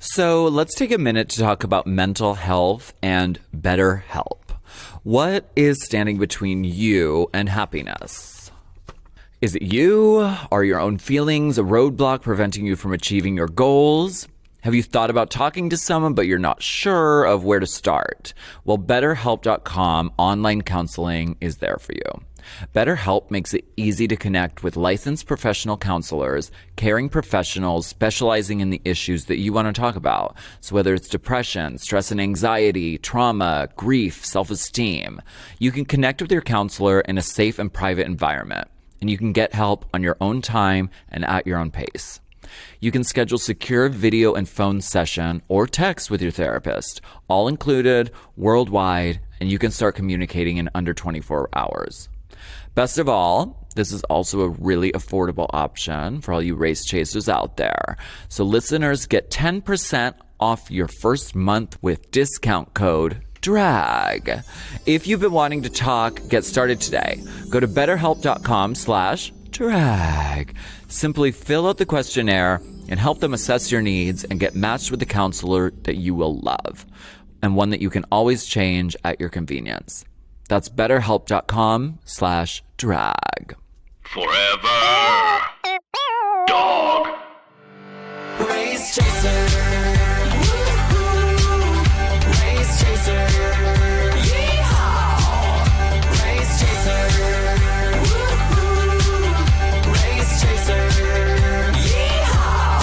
So let's take a minute to talk about mental health and BetterHelp. What is standing between you and happiness? Is it you? Are your own feelings a roadblock preventing you from achieving your goals? Have you thought about talking to someone, but you're not sure of where to start? Well, BetterHelp.com online counseling is there for you. BetterHelp makes it easy to connect with licensed professional counselors, caring professionals specializing in the issues that you want to talk about. So whether it's depression, stress and anxiety, trauma, grief, self-esteem, you can connect with your counselor in a safe and private environment, and you can get help on your own time and at your own pace. You can schedule secure video and phone session or text with your therapist, all included, worldwide, and you can start communicating in under 24 hours. Best of all, this is also a really affordable option for all you race chasers out there. So listeners get 10% off your first month with discount code DRAG. If you've been wanting to talk, get started today. Go to betterhelp.com/drag. Simply fill out the questionnaire and help them assess your needs and get matched with a counselor that you will love and one that you can always change at your convenience. That's betterhelp.com/drag. Forever. Dog. Race chaser. Race chaser. Yeehaw. Race chaser. Race chaser. Yeehaw.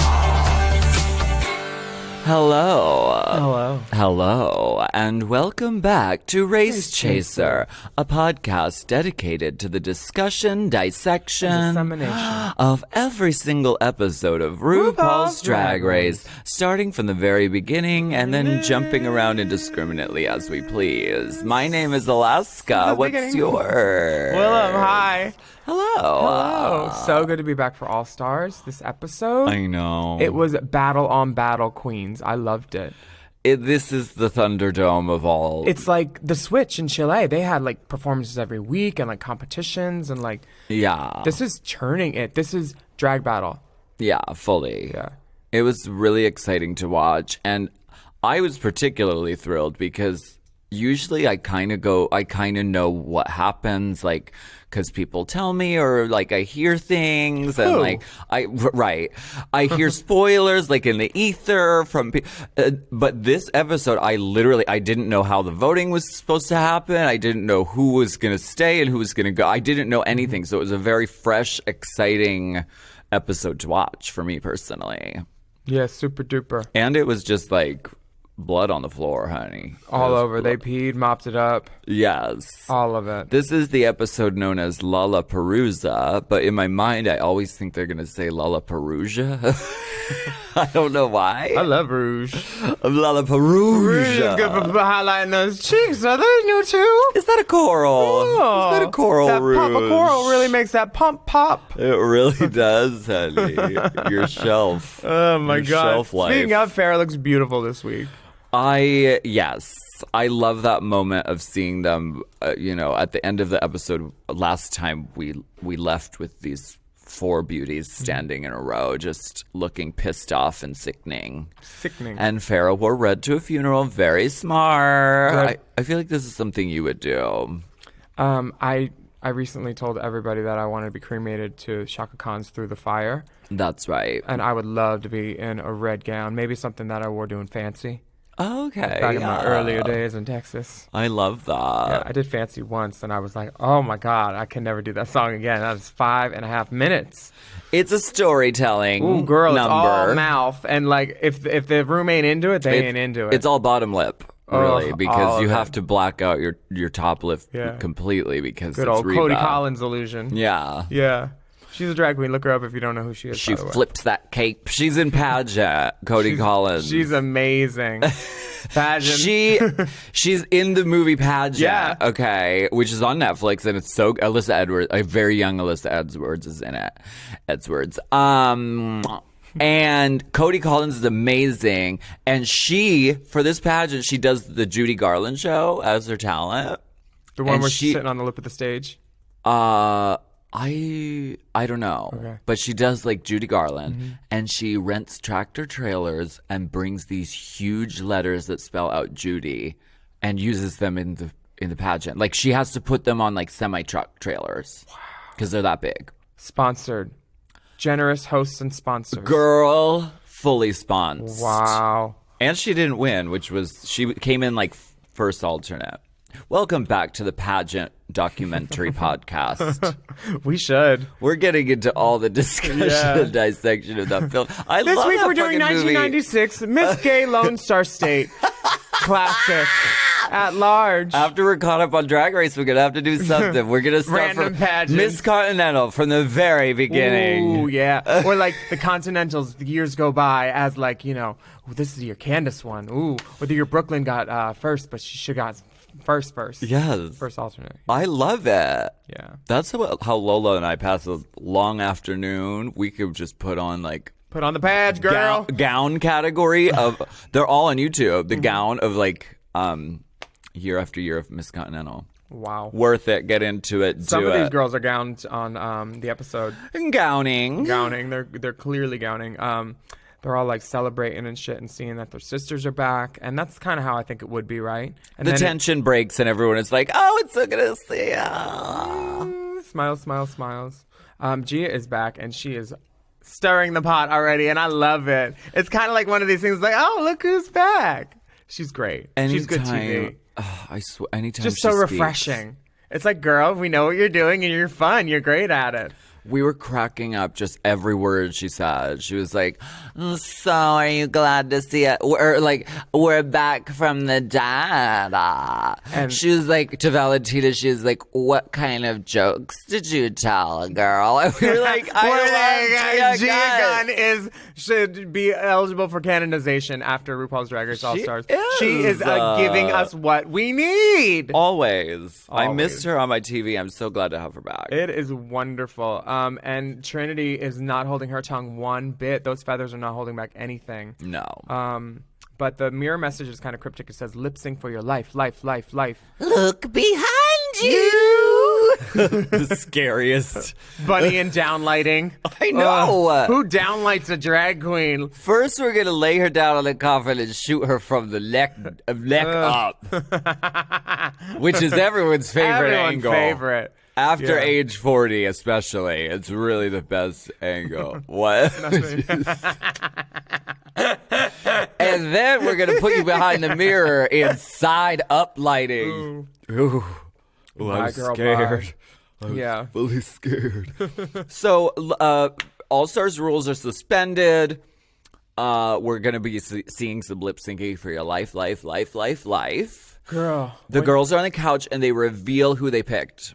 Hello. Hello. Hello, and welcome back to Race Chaser, a podcast dedicated to the discussion, dissection Dissemination. of every single episode of RuPaul's Drag Race, starting from the very beginning and then jumping around indiscriminately as we please. My name is Alaska. What's beginning. yours? Willem, hi. Hello. Hello. So good to be back for All Stars this episode. I know. It was battle on battle queens. I loved it. This is the Thunderdome of all. It's like the Switch in Chile. They had like performances every week and like competitions and like Yeah. this is churning it. This is drag battle. Yeah, fully. Yeah. It was really exciting to watch. And I was particularly thrilled because usually I kind of know what happens, like, because people tell me or like I hear things and Who? like I hear spoilers like in the ether from but this episode I didn't know how the voting was supposed to happen. I didn't know who was going to stay and who was going to go. I didn't know anything. So it was a very fresh, exciting episode to watch for me personally. Yeah, super duper. And it was just like blood on the floor, honey. All It was over. They peed, mopped it up. Yes. All of it. This is the episode known as LaLaPaRUza, but in my mind, I always think they're going to say LaLaPaRUza. I don't know why. I love Rouge. LaLaPaRUza. Rouge is good for highlighting those cheeks. Are those new too? Is that a coral? Is that a coral That rouge? pop of coral really makes that pump pop. It really does, honey. Your shelf. Oh my Your god. Shelf life. Speaking of, Farrah looks beautiful this week. Yes. I love that moment of seeing them, at the end of the episode last time we left with these four beauties standing in a row, just looking pissed off and sickening. And Farrah wore red to a funeral. Very smart. I feel like this is something you would do. I recently told everybody that I wanted to be cremated to Shaka Khan's Through the Fire. That's right. And I would love to be in a red gown. Maybe something that I wore doing Fancy. Okay. Back in my earlier days in Texas. I love that. Yeah, I did Fancy once, and I was like, oh my God, I can never do that song again. That was 5.5 minutes. It's a storytelling Ooh, girl, number. it's all mouth. And like, if the room ain't into it, they ain't into it. It's all bottom lip, really, because you of have it. to black out your top lip Yeah. completely because Good it's old Reba. Cody Collins illusion. Yeah. Yeah. She's a drag queen. Look her up if you don't know who she is. She by the way. flips that cape. She's in pageant, Cody Collins. She's amazing. Pageant. She's in the movie Pageant. Yeah. Okay, which is on Netflix, and it's so Alyssa Edwards, a very young Alyssa Edwards is in it. And Cody Collins is amazing, and she for this pageant she does the Judy Garland show as her talent. The one and where she's sitting on the lip of the stage. I don't know. Okay. But she does like Judy Garland, and she rents tractor trailers and brings these huge letters that spell out Judy and uses them in the pageant. Like she has to put them on like semi-truck trailers because they're that big. Sponsored. Generous hosts and sponsors. Girl, fully sponsored. Wow. And she didn't win, she came in like first alternate. Welcome back to the pageant documentary podcast. We should. We're getting into all the discussion and dissection of that film. This love week that we're doing fucking movie. 1996 Miss Gay Lone Star State classic at large. After we're caught up on Drag Race, we're gonna have to do something. We're gonna start Random from pageants. Miss Continental from the very beginning. Ooh, yeah. Or like the Continentals, the years go by as like, you know, this is your Candace one. Ooh, whether your Brooklyn got first, but she should got first. Yes, First alternate. I love it. Yeah. That's how Lola and I pass a long afternoon. We could just put on like Put on the badge, girl. gown category of. They're all on YouTube. The gown of like year after year of Miss Continental. Wow. Worth it. Get into it. Some do of it. these girls are gowned on the episode. Gowning. They're clearly gowning. They're all like celebrating and shit and seeing that their sisters are back, and that's kind of how I think it would be, right? And The then tension breaks and everyone is like, "Oh, it's so good to see ya." smiles. Gia is back and she is stirring the pot already, and I love it. It's kind of like one of these things, like, oh, look who's back. She's great. She's good TV. I swear, anytime Just she so speaks. refreshing. It's like, girl, we know what you're doing and you're fun. You're great at it. We were cracking up just every word she said. She was like, "So are you glad to see it? We're back from the dead." And- she was like, to Valentina, she was like, "What kind of jokes did you tell, girl?" And we were like, Gia Gunn should be eligible for canonization after RuPaul's Drag Race All Stars. She is giving us what we need. Always. I Always. missed her on my TV. I'm so glad to have her back. It is wonderful. And Trinity is not holding her tongue one bit. Those feathers are not holding back anything. No. But the mirror message is kind of cryptic. It says, lip sync for your life, life, life, life. Look behind you. The scariest. Bunny and downlighting. I know. Who downlights a drag queen? First, we're gonna lay her down on the coffin and shoot her from the neck up, which is everyone's favorite Everyone's angle. favorite. After Yeah. age 40, especially, it's really the best angle. What? And then we're gonna put you behind the mirror in side up lighting. Ooh, Bye, I'm girl, scared. I'm Yeah. fully scared. So, All Stars rules are suspended. We're gonna be seeing some lip syncing for your life. Girl. The girls are on the couch and they reveal who they picked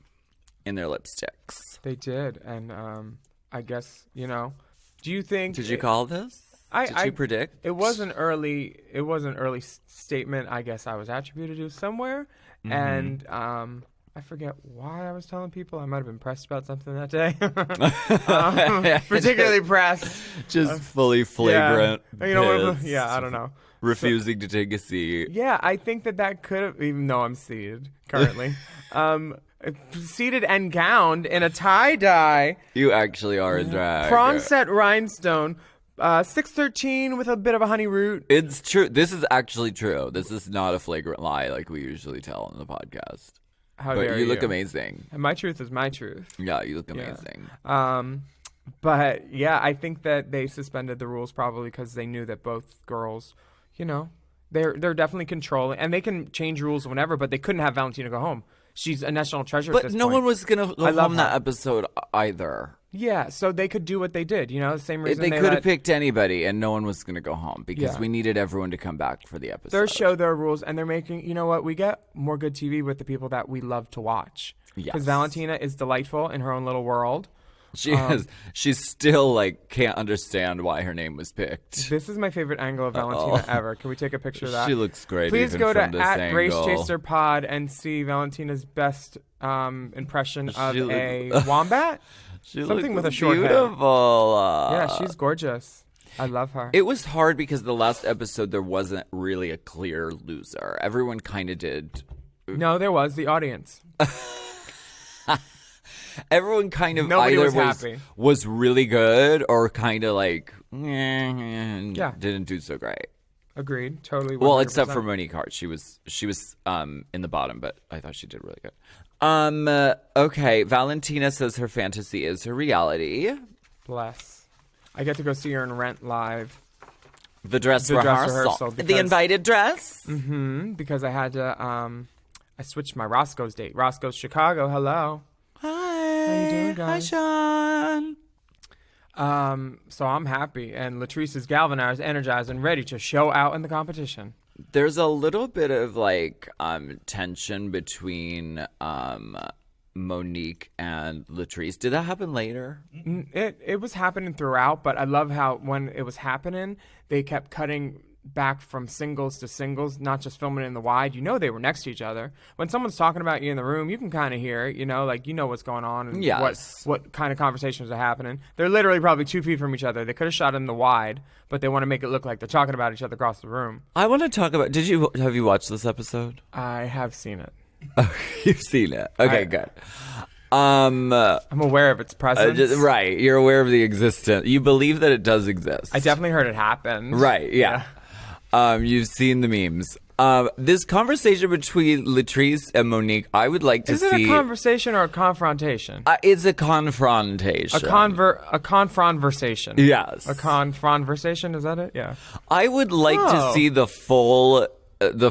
in their lipsticks. They did. And I guess, do you think... Did you call this? Did you predict? It was an early statement, I guess I was attributed to somewhere. Mm-hmm. And I forget why I was telling people. I might have been pressed about something that day. Particularly pressed. Just fully flagrant. Yeah. I don't know. Refusing to take a seat. Yeah, I think that could have, even though I'm seated currently, seated and gowned in a tie-dye. You actually are in drag. Prawn set rhinestone, 613 with a bit of a honey root. It's true. This is actually true. This is not a flagrant lie like we usually tell on the podcast. How But dare you look amazing. And my truth is my truth. Yeah, you look amazing. But yeah, I think that they suspended the rules probably because they knew that both girls, they're definitely controlling, and they can change rules whenever, but they couldn't have Valentina go home. She's a national treasure at But this no point. one was going to go I love home that her. episode either. Yeah, so they could do what they did, the same reason They they could let have picked anybody and no one was going to go home because Yeah. we needed everyone to come back for the episode. their show, their rules, and they're making, we get more good TV with the people that we love to watch. Yes. Because Valentina is delightful in her own little world. She is. She still can't understand why her name was picked. This is my favorite angle of Valentina ever. Can we take a picture of that? She looks great. Please even go to from this angle. @GraceChaserPod and see Valentina's best impression of She a wombat. She Something looks with a short head. beautiful. Yeah, she's gorgeous. I love her. It was hard because the last episode there wasn't really a clear loser. Everyone kind of did. No, there was the audience. Everyone kind of Nobody either was happy. was really good or kind of like didn't do so great. Agreed. Totally. 100%. Well, except for Monique Hart, she was in the bottom, but I thought she did really good. Okay, Valentina says her fantasy is her reality. Bless. I get to go see her in Rent live. The dress The dress rehearsal. rehearsal, The because- invited dress. Because I had to. I switched my Roscoe's date. Roscoe's Chicago. Hello. Hi. How you doing, guys? Hi, Sean. So I'm happy, and Latrice is galvanized, energized, and ready to show out in the competition. There's a little bit of like tension between Monique and Latrice. Did that happen later? It was happening throughout, but I love how when it was happening, they kept cutting back from singles to singles, not just filming it in the wide. You know they were next to each other. When someone's talking about you in the room, you can kind of hear it, like you know what's going on and Yes. what kind of conversations are happening. They're literally probably 2 feet from each other. They could have shot in the wide, but they want to make it look like they're talking about each other across the room. I want to talk about. Have you watched this episode? I have seen it. You've seen it. Okay, good. I'm aware of its presence. Right, you're aware of the existence. You believe that it does exist. I definitely heard it happen. Right, yeah. You've seen the memes. This conversation between Latrice and Monique, I would like to Is it see. a conversation or a confrontation? It's a confrontation. A confronversation. Yes. A confronversation, is that it? Yeah. I would like to Oh. see the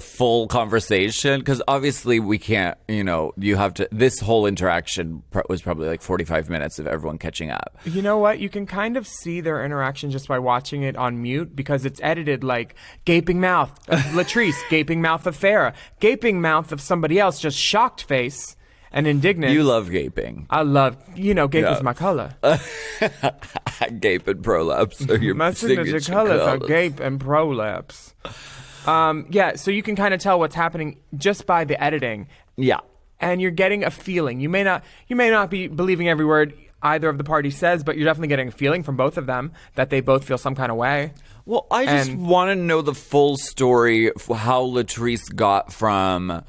full conversation, because obviously we can't, you have to, this whole interaction was probably like 45 minutes of everyone catching up. You know what? You can kind of see their interaction just by watching it on mute, because it's edited like gaping mouth of Latrice, gaping mouth of Farrah, gaping mouth of somebody else, just shocked face and indignant. You love gaping. I love, gape Yeah. is my color. Gape and prolapse are your My signature colors are gape and prolapse. So you can kind of tell what's happening just by the editing. Yeah. And you're getting a feeling. You may not be believing every word either of the parties says, but you're definitely getting a feeling from both of them that they both feel some kind of way. Well, I just want to know the full story of how Latrice got from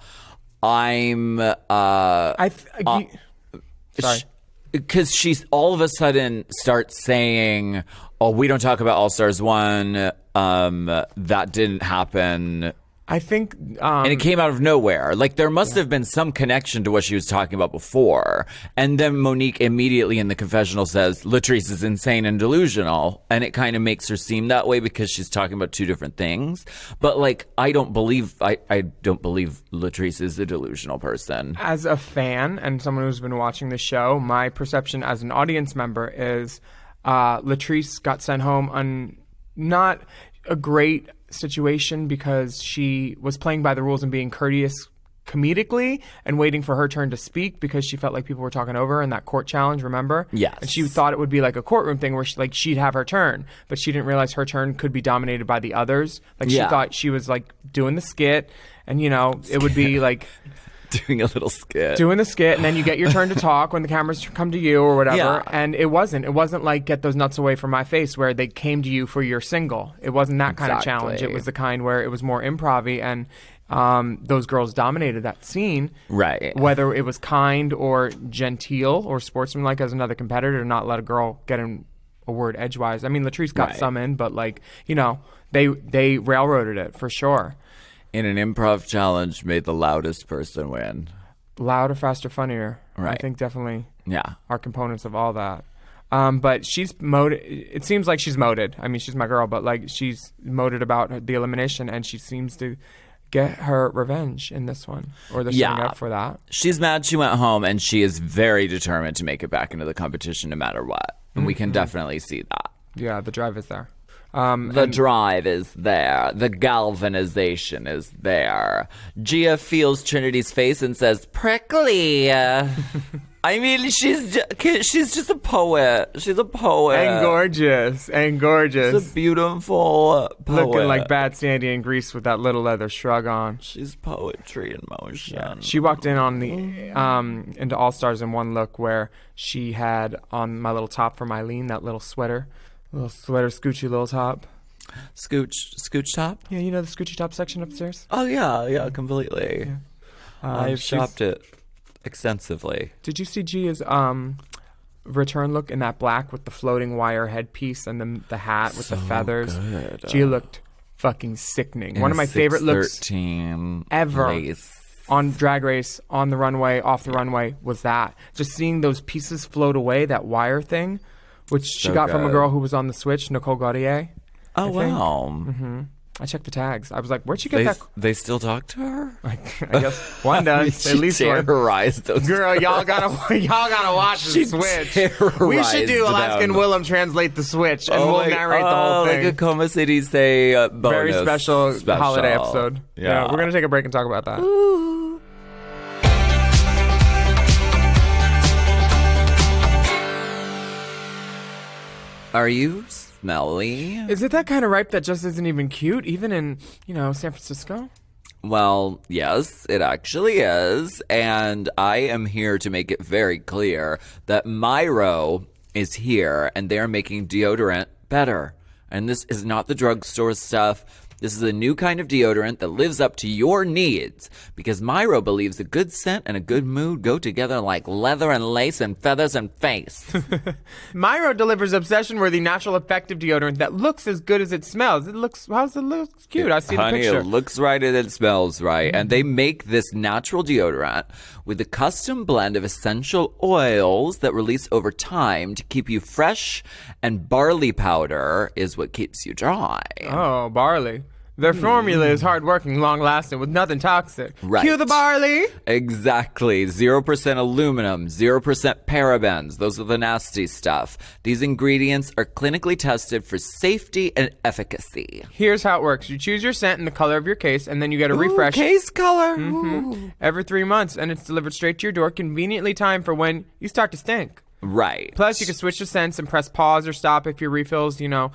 Sorry. Because she's all of a sudden starts saying, "Oh, we don't talk about All Stars 1. That didn't happen." I think And it came out of nowhere. Like, there must have been some connection to what she was talking about before. And then Monique immediately in the confessional says, Latrice is insane and delusional. And it kind of makes her seem that way because she's talking about two different things. But, like, I don't believe Latrice is a delusional person. as a fan and someone who's been watching the show, my perception as an audience member is Latrice got sent home on not a great situation because she was playing by the rules and being courteous comedically and waiting for her turn to speak because she felt like people were talking over her in that court challenge, remember? Yes. And she thought it would be like a courtroom thing where she'd have her turn, but she didn't realize her turn could be dominated by the others. Like she Yeah. thought she was like doing the skit and it would be like Doing a little skit. doing the skit, and then you get your turn to talk when the cameras come to you or whatever. Yeah. And it wasn't like Get Those Nuts Away From My Face where they came to you for your single. It wasn't that kind of challenge. It was the kind where it was more improv-y, and those girls dominated that scene. Right. Whether it was kind or genteel or sportsmanlike as another competitor, to not let a girl get in a word edgewise. I mean, Latrice got Right. some in, but they railroaded it for sure. In an improv challenge, made the loudest person win. Louder, faster, funnier. I Right. think definitely Yeah. are components of all that. But she's moded. It seems like she's moded. I mean, she's my girl, but like she's moded about the elimination, and she seems to get her revenge in this one, or they're setting up for that. She's mad she went home, and she is very determined to make it back into the competition no matter what. And we can definitely see that. Yeah, the drive is there. The drive is there. The galvanization is there. Gia feels Trinity's face and says, prickly. I mean, she's just a poet. She's a poet. And gorgeous. She's a beautiful poet. Looking like Bad Sandy in Grease with that little leather shrug on. She's poetry in motion. Yeah. She walked in on the into All Stars in one look where she had on my little top from Eileen, that little sweater, scoochy little top. Scooch top? Yeah, you know the scoochy top section upstairs? Oh, yeah, completely. I've She's- shopped it. extensively. Did you see Gia's return look in that black with the floating wire headpiece and the hat with the feathers? Good. Gia looked fucking sickening. In One of my favorite looks 613 ever lace. on Drag Race, on the runway, off the runway, was that. Just seeing those pieces float away, that wire thing, which she So got from a good. girl who was on the Switch, Nicole Gaudier. Oh, I think. wow. I checked the tags. I was like, where'd she get They, that? they still talk to her? I guess one does. At She least one. terrorized those Girl, y'all gotta watch the She Switch. We terrorized should do Alaskan them. Willem translate the Switch, and we'll narrate the whole thing. Like a Coma City say bonus. Very special holiday episode. Yeah. We're gonna take a break and talk about that. Are you smelly? Is it that kind of ripe that just isn't even cute, even in San Francisco? Well, yes, it actually is. And I am here to make it very clear that Myro is here and they're making deodorant better. And this is not the drugstore stuff. This is a new kind of deodorant that lives up to your needs because Myro believes a good scent and a good mood go together like leather and lace and feathers and face. Myro delivers obsession-worthy, natural, effective deodorant that looks as good as it smells. How's it look? It's cute. I see the Honey, picture. it looks right and it smells right. And they make this natural deodorant with a custom blend of essential oils that release over time to keep you fresh, and barley powder is what keeps you dry. Oh, barley. Their formula is hard-working, long-lasting, with nothing toxic. Right. Cue the barley. Exactly. 0% aluminum, 0% parabens. Those are the nasty stuff. These ingredients are clinically tested for safety and efficacy. Here's how it works. You choose your scent and the color of your case, and then you get a refresh Case color. every 3 months, and it's delivered straight to your door, conveniently timed for when you start to stink. Right. Plus, you can switch the scents and press pause or stop if your refills, you go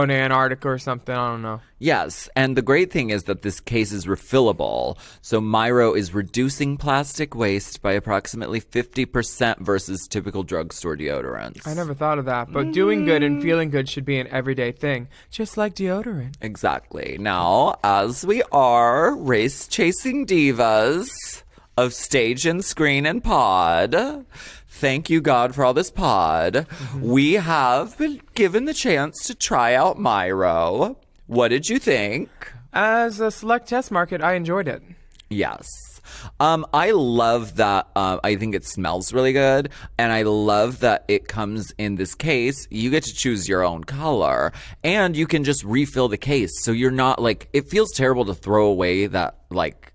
to Antarctica or something. I don't know. Yes, and the great thing is that this case is refillable. So Myro is reducing plastic waste by approximately 50% versus typical drugstore deodorants. I never thought of that, but doing good and feeling good should be an everyday thing, just like deodorant. Exactly. Now, as we are race-chasing divas of stage and screen and pod, thank you, God, for all this pod, we have been given the chance to try out Myro. What did you think? As a select test market, I enjoyed it. Yes. I love that. I think it smells really good. And I love that it comes in this case. You get to choose your own color. And you can just refill the case. So you're not like, it feels terrible to throw away that like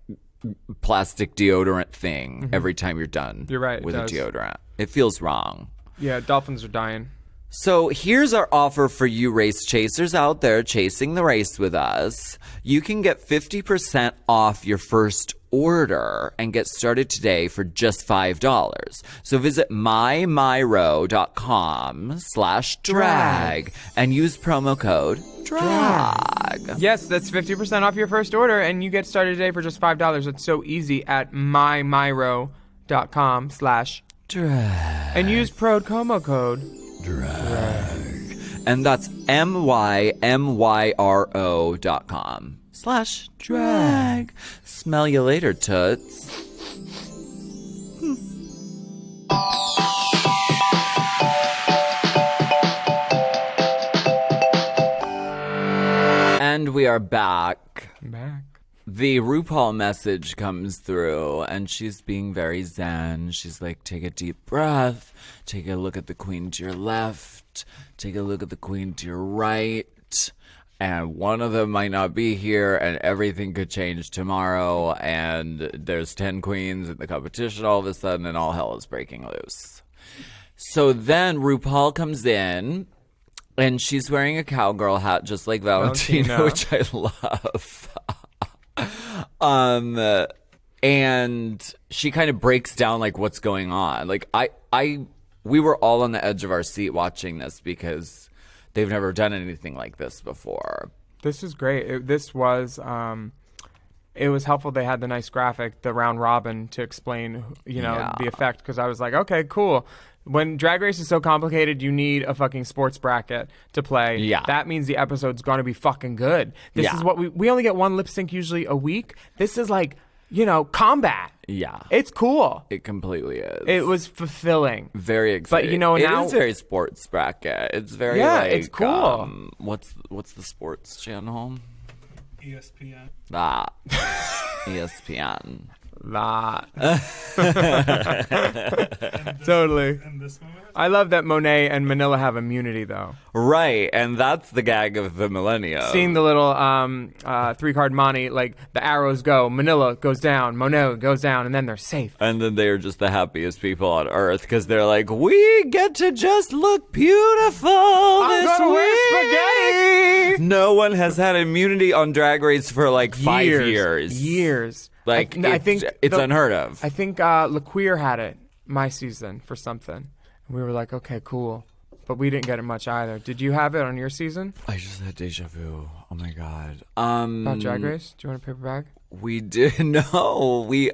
plastic deodorant thing every time you're done. You're right, it with does. a deodorant. It feels wrong. Yeah, dolphins are dying. So here's our offer for you race chasers out there chasing the race with us. You can get 50% off your first order and get started today for just $5. So visit mymyro.com/drag and use promo code DRAG. Yes, that's 50% off your first order, and you get started today for just $5. It's so easy at mymyro.com/drag. And use promo code Drag. And that's mymyro.com/drag. Smell you later, toots. And we are back. back. The RuPaul message comes through, and she's being very zen. She's like, take a deep breath, take a look at the queen to your left, take a look at the queen to your right, and one of them might not be here, and everything could change tomorrow, and there's 10 queens in the competition all of a sudden, and all hell is breaking loose. So then RuPaul comes in, and she's wearing a cowgirl hat just like Valentina. Which I love. And she kind of breaks down like what's going on. Like we were all on the edge of our seat watching this because they've never done anything like this before. This is great. It was helpful they had the nice graphic, the round robin, to explain, Yeah. the effect, because I was like, okay, cool. When Drag Race is so complicated, you need a fucking sports bracket to play. Yeah. That means the episode's going to be fucking good. This Yeah. is what we only get one lip sync usually a week. This is like combat. Yeah. It's cool. It completely is. It was fulfilling. Very exciting. But it is very sports bracket. It's very it's cool. What's the sports channel? ESPN. ESPN. Totally. And this moment? I love that Monet and Manila have immunity, though. Right, and that's the gag of the millennium. Seeing the little 3-card money, like the arrows go, Manila goes down, Monet goes down, and then they're safe. And then they are just the happiest people on earth because they're like, we get to just look beautiful I'm this gonna week. wear spaghetti. No one has had immunity on Drag Race for like 5 years. Years. Like, I think it's unheard of. I think LaQueer had it my season for something. And we were like, okay, cool. But we didn't get it much either. Did you have it on your season? I just had deja vu. Oh my god. About Drag Race? Do you want a paper bag? We did no. We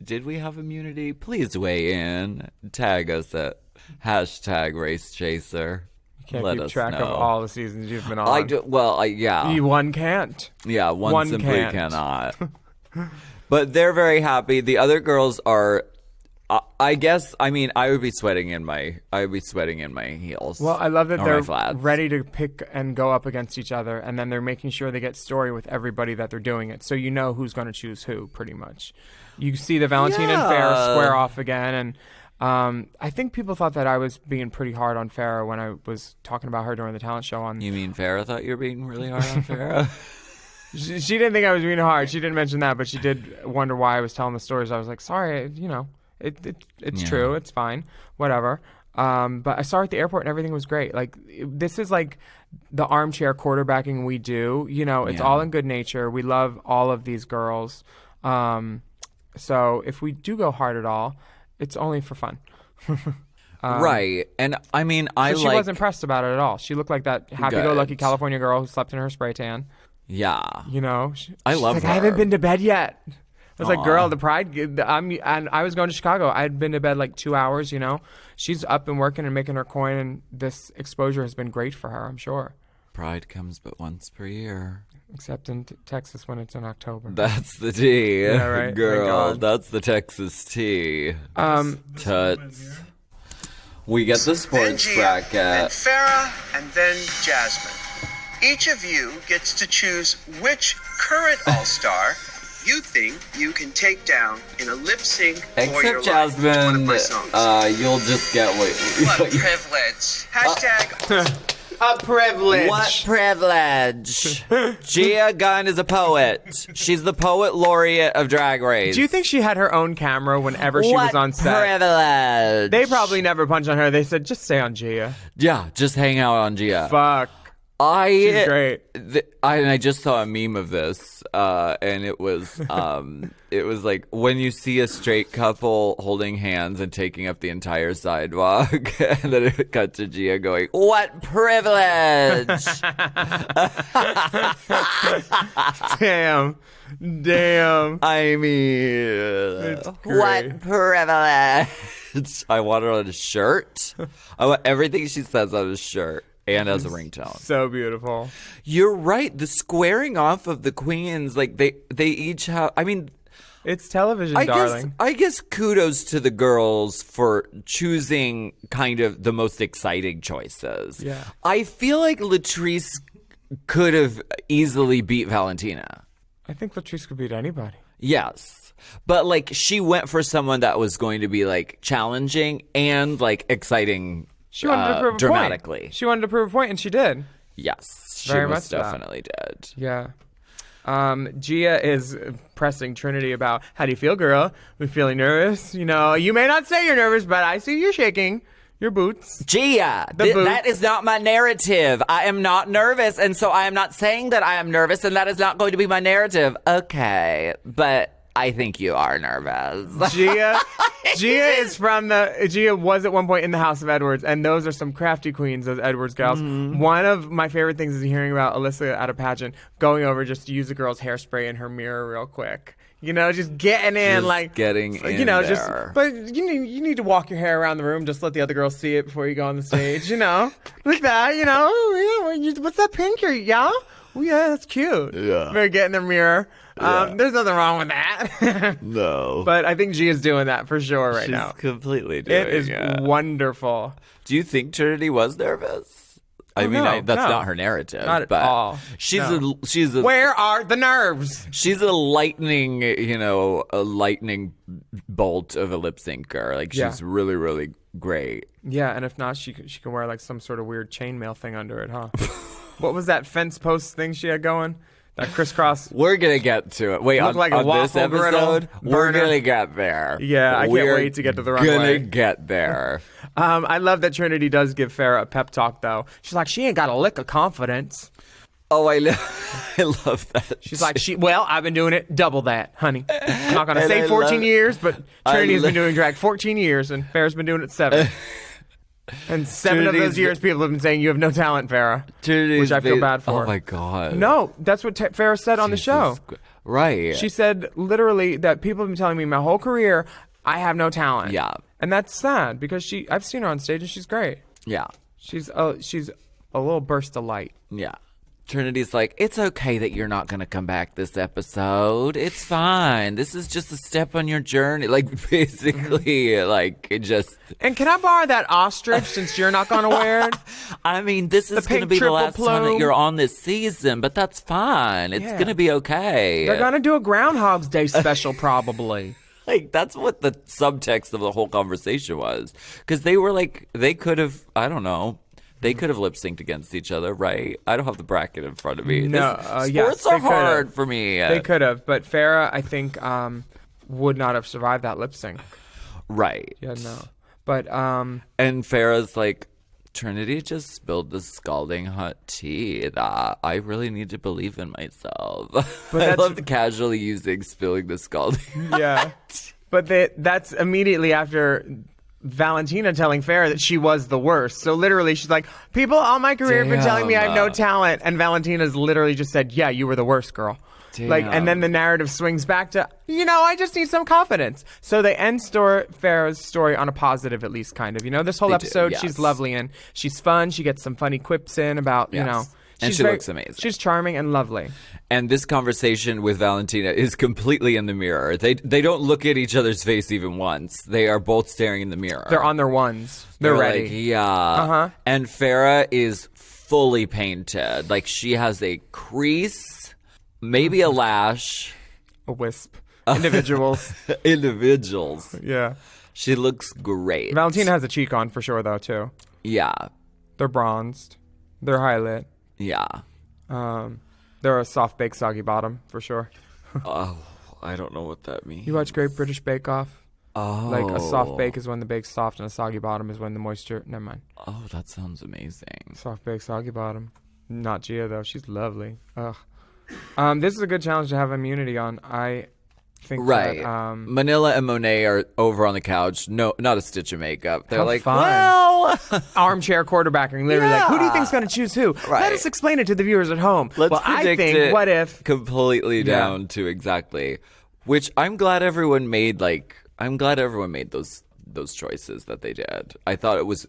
did we have immunity? Please weigh in. Tag us at #RaceChaser. You can't Let keep us track know. of all the seasons you've been on. I do. Well, yeah. One can't. Yeah, one simply can't. cannot. But they're very happy. The other girls are. I guess. I mean, I would be sweating in my heels. Well, I love that or my they're flats. ready to pick and go up against each other, and then they're making sure they get story with everybody that they're doing it, so you know who's going to choose who, pretty much. You see the Valentina and Farrah square off again, and I think people thought that I was being pretty hard on Farrah when I was talking about her during the talent show. You mean Farrah thought you were being really hard on Farrah? She didn't think I was being hard. She didn't mention that, but she did wonder why I was telling the stories. I was like, sorry, it's true. It's fine. Whatever. But I saw her at the airport and everything was great. Like, this is like the armchair quarterbacking we do. It's all in good nature. We love all of these girls. So if we do go hard at all, it's only for fun. Right. And I mean, She wasn't pressed about it at all. She looked like that happy-go-lucky Good. California girl who slept in her spray tan. Yeah. I love like, her. I haven't been to bed yet. I was like, Aw. girl, the pride. And I was going to Chicago. I had been to bed like 2 hours. She's up and working and making her coin, and this exposure has been great for her, I'm sure. Pride comes but once per year. Except in Texas when it's in October. That's the tea. Yeah, right. Thank Girl, God. that's the Texas tea. This Tuts. moment here. We get the Then sports Gia, bracket. then Farrah, and then Jasmine. Each of you gets to choose which current All-Star you think you can take down in a lip sync for your Except life to one of Jasmine, my songs. you'll just get What what privilege. Hashtag A privilege. What privilege. Gia Gunn is a poet. She's the poet laureate of Drag Race. Do you think she had her own camera whenever she was on set? Privilege. They probably never punched on her. They said, just stay on Gia. Yeah, just hang out on Gia. Fuck. She's great. I just saw a meme of this, and it was like when you see a straight couple holding hands and taking up the entire sidewalk, and then it cut to Gia going, "What privilege!" Damn. I mean, great. what privilege! I want her on a shirt. I want everything she says on a shirt. And as a ringtone. So beautiful. You're right. The squaring off of the queens, like they each have. I mean, It's television, darling. I guess kudos to the girls for choosing kind of the most exciting choices. Yeah. I feel like Latrice could have easily beat Valentina. I think Latrice could beat anybody. Yes. But like she went for someone that was going to be like challenging and like exciting. She wanted to prove a dramatically. point. She wanted to prove a point, and she did. Yes, she Very most much that. definitely did. Yeah. Gia is pressing Trinity about, how do you feel, girl? We feeling nervous? You may not say you're nervous, but I see you're shaking your boots. Gia, The boots. that is not my narrative. I am not nervous, and so I am not saying that I am nervous, and that is not going to be my narrative. Okay, but I think you are nervous. Gia was at one point in the House of Edwards, and those are some crafty queens, those Edwards gals. Mm-hmm. One of my favorite things is hearing about Alyssa at a pageant going over just to use a girl's hairspray in her mirror real quick. Just getting in, Just like getting in just. there. But you need to walk your hair around the room. Just let the other girls see it before you go on the stage. Like that. What's that pink here? Yeah. well, yeah, that's cute. Yeah. They get in their mirror. Yeah. There's nothing wrong with that. No. But I think G is doing that for sure right She's now. completely doing It is wonderful. Do you think Trinity was nervous? I mean, no, that's no. not her narrative. Not at but all. She's No. she's a Where are the nerves? she's a lightning, a lightning bolt of a lip syncer. Like Yeah. she's really, really great. Yeah, and if not, she can wear like some sort of weird chainmail thing under it, huh? What was that fence post thing she had going? That crisscross. We're gonna get to it. Wait, Looked on, like a on this waffle griddle episode, we're burner. gonna get there. Yeah, I can't We're wait to get to the Gonna runway. get there. I love that Trinity does give Farrah a pep talk, though. She's like, she ain't got a lick of confidence. Oh, I love that. She's like, I've been doing it double that, honey. I'm not gonna And say I 14 love- years, but Trinity has lo- been doing drag 14 years, and Farrah's been doing it 7. And 7 of Trinity's those years, people have been saying you have no talent, Farrah. Trinity's which I feel ba- bad for. Oh my god. No, that's what Farrah said on the show. Jesus Christ. Right. She said literally that people have been telling me my whole career I have no talent. Yeah. And that's sad because I've seen her on stage and she's great. Yeah. She's a little burst of light. Yeah. Trinity's like, it's okay that you're not going to come back this episode. It's fine. This is just a step on your journey. Like, basically, like, it just. And can I borrow that ostrich since you're not going to wear it? I mean, this is going to pink be the triple last time that plume. you're on this season, but that's fine. It's Yeah. going to be okay. They're going to do a Groundhog's Day special probably. Like, that's what the subtext of the whole conversation was. Because they were like, they could have, I don't know. They could have lip synced against each other, right? I don't have the bracket in front of me. No, Sports yes, are they could've. hard for me. They could have, but Farrah, I think, would not have survived that lip sync. Right. Yeah, no. But And Farrah's like, Trinity just spilled the scalding hot tea that I really need to believe in myself. But I that's- love the casually using spilling the scalding. yeah, but that's immediately after Valentina telling Farrah that she was the worst. So literally, she's like, people all my career have been telling me I have no Damn. talent, and Valentina's literally just said, yeah, you were the worst, girl. Like, and then the narrative swings back to, I just need some confidence. So they end Farrah's story on a positive, at least, kind of. This whole They do, episode, yes. she's lovely and she's fun. She gets some funny quips in about, Yes. And she's she looks amazing. She's charming and lovely. And this conversation with Valentina is completely in the mirror. They don't look at each other's face even once. They are both staring in the mirror. They're on their ones. They're ready. Like, yeah. Uh-huh. And Farrah is fully painted. Like, she has a crease, maybe a lash. A wisp. Individuals. Individuals. Yeah. She looks great. Valentina has a cheek on for sure, though, too. Yeah. They're bronzed. They're highlit. Yeah. They're a soft baked soggy bottom for sure. Oh, I don't know what that means. You watch Great British Bake Off? Oh. Like a soft bake is when the bake's soft and a soggy bottom is when the moisture. Never mind. Oh, that sounds amazing. Soft baked soggy bottom. Not Gia though. She's lovely. Ugh. This is a good challenge to have immunity on. I think Right. that, Manila and Monet are over on the couch. No, not a stitch of makeup. They're How like, fun. well, armchair quarterbacking. Literally, like, who do you think's going to choose who? Let Right. us explain it to the viewers at home. let's well, I predict think, it what if? completely Yeah. down to exactly. Which I'm glad everyone made. I'm glad everyone made those choices that they did. I thought it was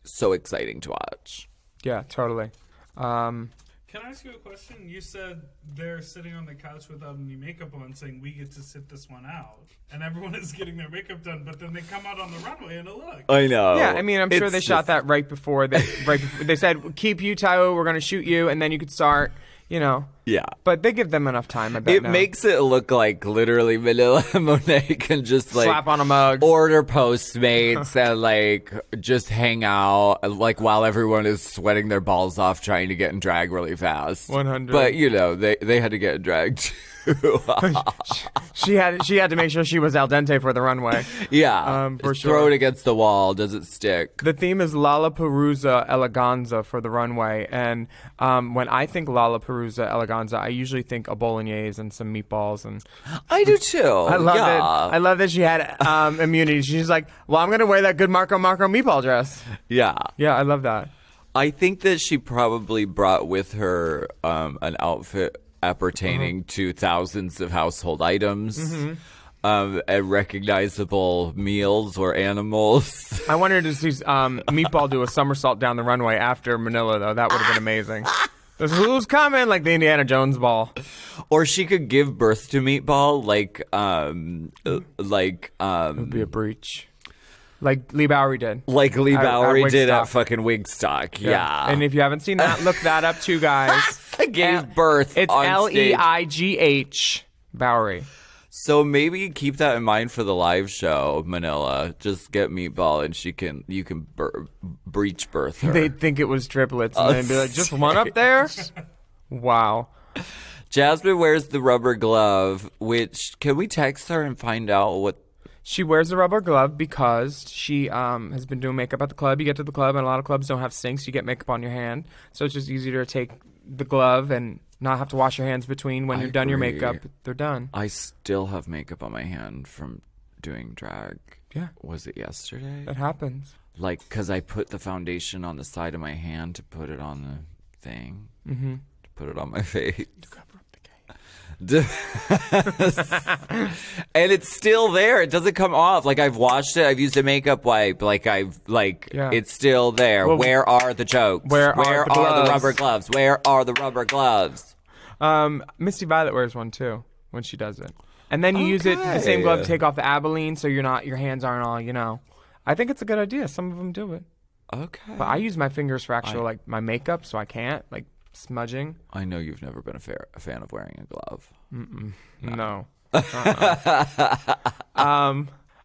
so exciting to watch. Yeah, totally. Can I ask you a question? You said they're sitting on the couch without any makeup on, saying we get to sit this one out, and everyone is getting their makeup done. But then they come out on the runway and look. I know. Yeah, I mean, I'm sure It's they shot just- that right before they said, keep you, Tao, we're going to shoot you, and then you could start, Yeah. But they give them enough time, I bet. It now. makes it look like literally Manila and Monet can just Slap on a mug. order Postmates and just hang out while everyone is sweating their balls off trying to get in drag really fast. 100. But they had to get in drag too. She had to make sure she was al dente for the runway. Yeah. For Throw sure. it against the wall. Does it stick? The theme is LaLaPaRUza Eleganza for the runway, and when I think LaLaPaRUza Eleganza, I usually think a bolognese and some meatballs, and I do too. I love yeah. it. I love that she had immunity. She's like, well, I'm gonna wear that good Marco meatball dress. Yeah. Yeah, I love that. I think that she probably brought with her an outfit appertaining to thousands of household items, and recognizable meals or animals. I wanted to see Meatball do a somersault down the runway after Manila, though. That would have been amazing. Who's coming? Like the Indiana Jones ball. Or she could give birth to Meatball, It would be a breach. Like Lee Bowery did. like Lee At Bowery did at Wigstock. fucking Wigstock. Yeah. And if you haven't seen that, look that up too, guys. Gave birth It's on stage. Leigh Bowery. So maybe keep that in mind for the live show, Manila. Just get Meatball and you can breech birth her. They'd think it was triplets and they'd be like, just one up there? Wow. Jasmine wears the rubber glove, which can we text her and find out what? She wears the rubber glove because she has been doing makeup at the club. You get to the club and a lot of clubs don't have sinks. You get makeup on your hand. So it's just easier to take the glove and not have to wash your hands between when I you're done your agree. makeup. They're done. I still have makeup on my hand from doing drag. Yeah. Was it yesterday? It happens. Like, because I put the foundation on the side of my hand to put it on the thing. Mm-hmm. To put it on my face. And it's still there. It doesn't come off. Like, I've washed it. I've used a makeup wipe. It's still there. Well, where are the chokes? where are the gloves? rubber gloves? Where are the rubber gloves? Misty Violet wears one too when she does it. And then you use it, the same glove, to take off the Abilene so your hands aren't all, I think it's a good idea. Some of them do it. Okay. But I use my fingers for actual, my makeup, so I can't, smudging. I know you've never been a fan of wearing a glove. No.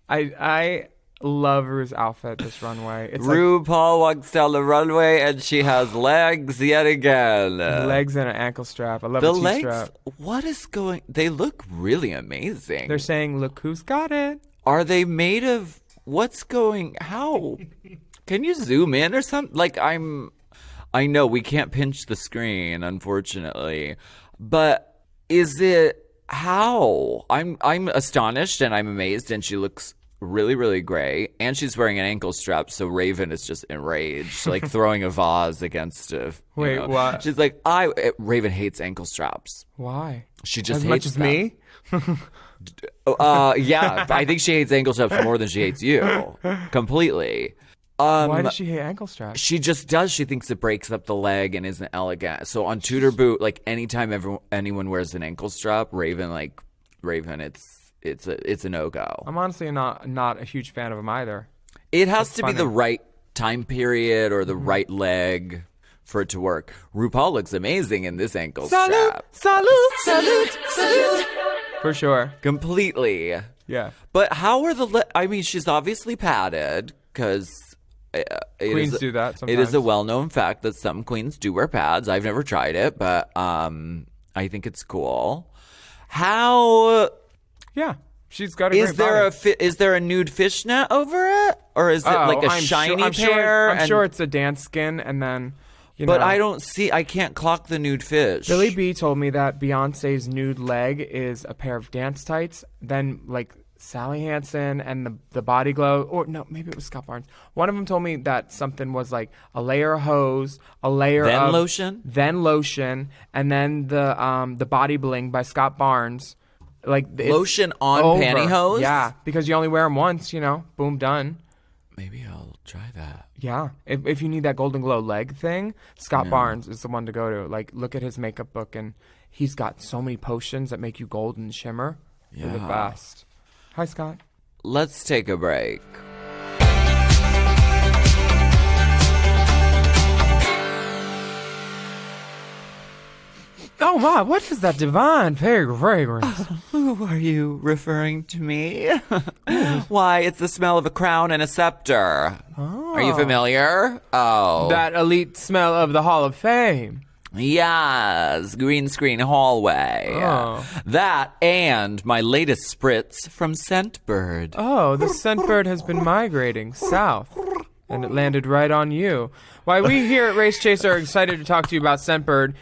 I love Rue's outfit this runway. It's RuPaul walks down the runway and she has legs yet again. legs and an ankle strap. I love The a legs, T-strap. what is going? They look really amazing. They're saying, look who's got it. Are they made of? What's going? How? Can you zoom in or something? I know we can't pinch the screen, unfortunately, but is it how? I'm astonished and I'm amazed, and she looks really, really great, and she's wearing an ankle strap, so Raven is just enraged, like throwing a vase against a. Wait, what? She's like, Raven hates ankle straps. Why? She just As hates much as them. me? Yeah, I think she hates ankle straps more than she hates you. Completely. Why does she hate ankle straps? She just does. She thinks it breaks up the leg and isn't elegant. So on Tudor Boot, anytime anyone wears an ankle strap, Raven, it's a no-go. I'm honestly not a huge fan of them either. It has to be funny. the right time period or the right leg for it to work. RuPaul looks amazing in this ankle strap. Salute. For sure. Completely. Yeah. But how are the she's obviously padded because Queens do that It is sometimes. a well-known fact that some queens do wear pads. I've never tried it, but I think it's cool. How Yeah. She's got a is great there body. is there a nude fishnet over it, or is it like a I'm shiny sure, pair? I'm sure it's a dance skin, and then But I can't clock the nude fish. Billy B told me that Beyonce's nude leg is a pair of dance tights. Then Sally Hansen and the Body Glow, or no, maybe it was Scott Barnes. One of them told me that something was like a layer of hose, a layer Then of lotion, and then the Body Bling by Scott Barnes. Lotion on over. pantyhose? Yeah, because you only wear them once. Boom, done. Maybe I'll try that. Yeah, if you need that Golden Glow leg thing, Scott Barnes is the one to go to. Look at his makeup book, and he's got so many potions that make you golden shimmer. They're the Yeah. best. Hi, Scott. Let's take a break. Oh my, what is that divine fragrance? Who are you referring to me? Why, it's the smell of a crown and a scepter. Are you familiar? Oh. That elite smell of the Hall of Fame. Yes, green screen hallway. Oh. That and my latest spritz from Scentbird. Oh, the Scentbird has been migrating south, and it landed right on you. Why, we here at Race Chaser are excited to talk to you about Scentbird.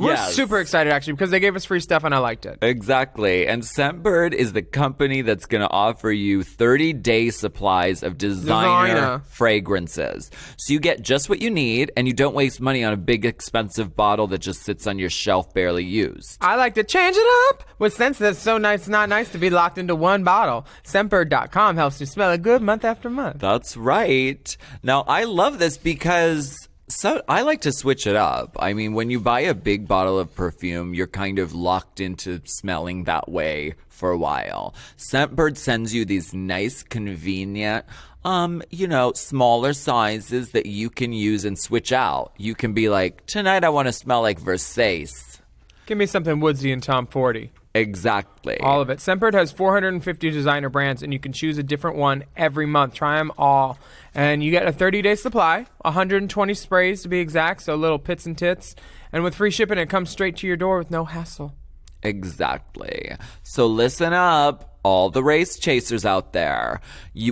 We're Yes. super excited, actually, because they gave us free stuff, and I liked it. Exactly. And Scentbird is the company that's going to offer you 30-day supplies of designer fragrances. So you get just what you need, and you don't waste money on a big, expensive bottle that just sits on your shelf barely used. I like to change it up with scents that's so nice, it's not nice to be locked into one bottle. Scentbird.com helps you smell it good month after month. That's right. Now, I love this because So I like to switch it up. I mean, when you buy a big bottle of perfume, you're kind of locked into smelling that way for a while. Scentbird sends you these nice, convenient, smaller sizes that you can use and switch out. You can be like, tonight I want to smell like Versace. Give me something woodsy and Tom Fordy. Exactly. All of it. Scentbird has 450 designer brands, and you can choose a different one every month. Try them all. And you get a 30-day supply, 120 sprays to be exact, so little pits and tits. And with free shipping, it comes straight to your door with no hassle. Exactly. So listen up, all the race chasers out there.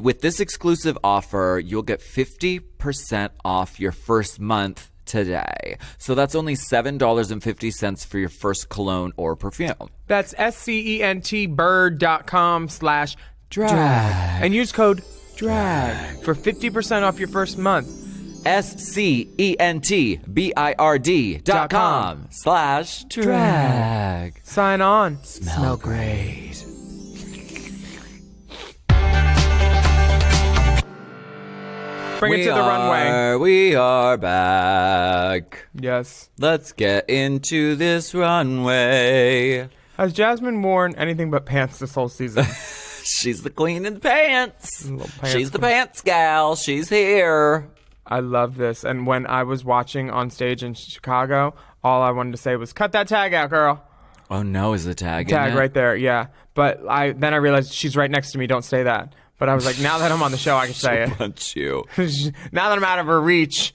With this exclusive offer, you'll get 50% off your first month today. So that's only $7.50 for your first cologne or perfume. That's scentbird.com/drag. And use code DRAG for 50% off your first month. SCENTBIRD.com/drag. Sign on. Smell great. Bring it to the runway. We are back. Yes. Let's get into this runway. Has Jasmine worn anything but pants this whole season? She's the queen in the pants. Little pants She's the queen. pants gal. She's here. I love this. And when I was watching on stage in Chicago, all I wanted to say was, cut that tag out, girl. Oh no, is the tag in Tag it? right there, yeah. But then I realized she's right next to me. Don't say that. But I was like, now that I'm on the show, I can say it. Punch you. Now that I'm out of her reach.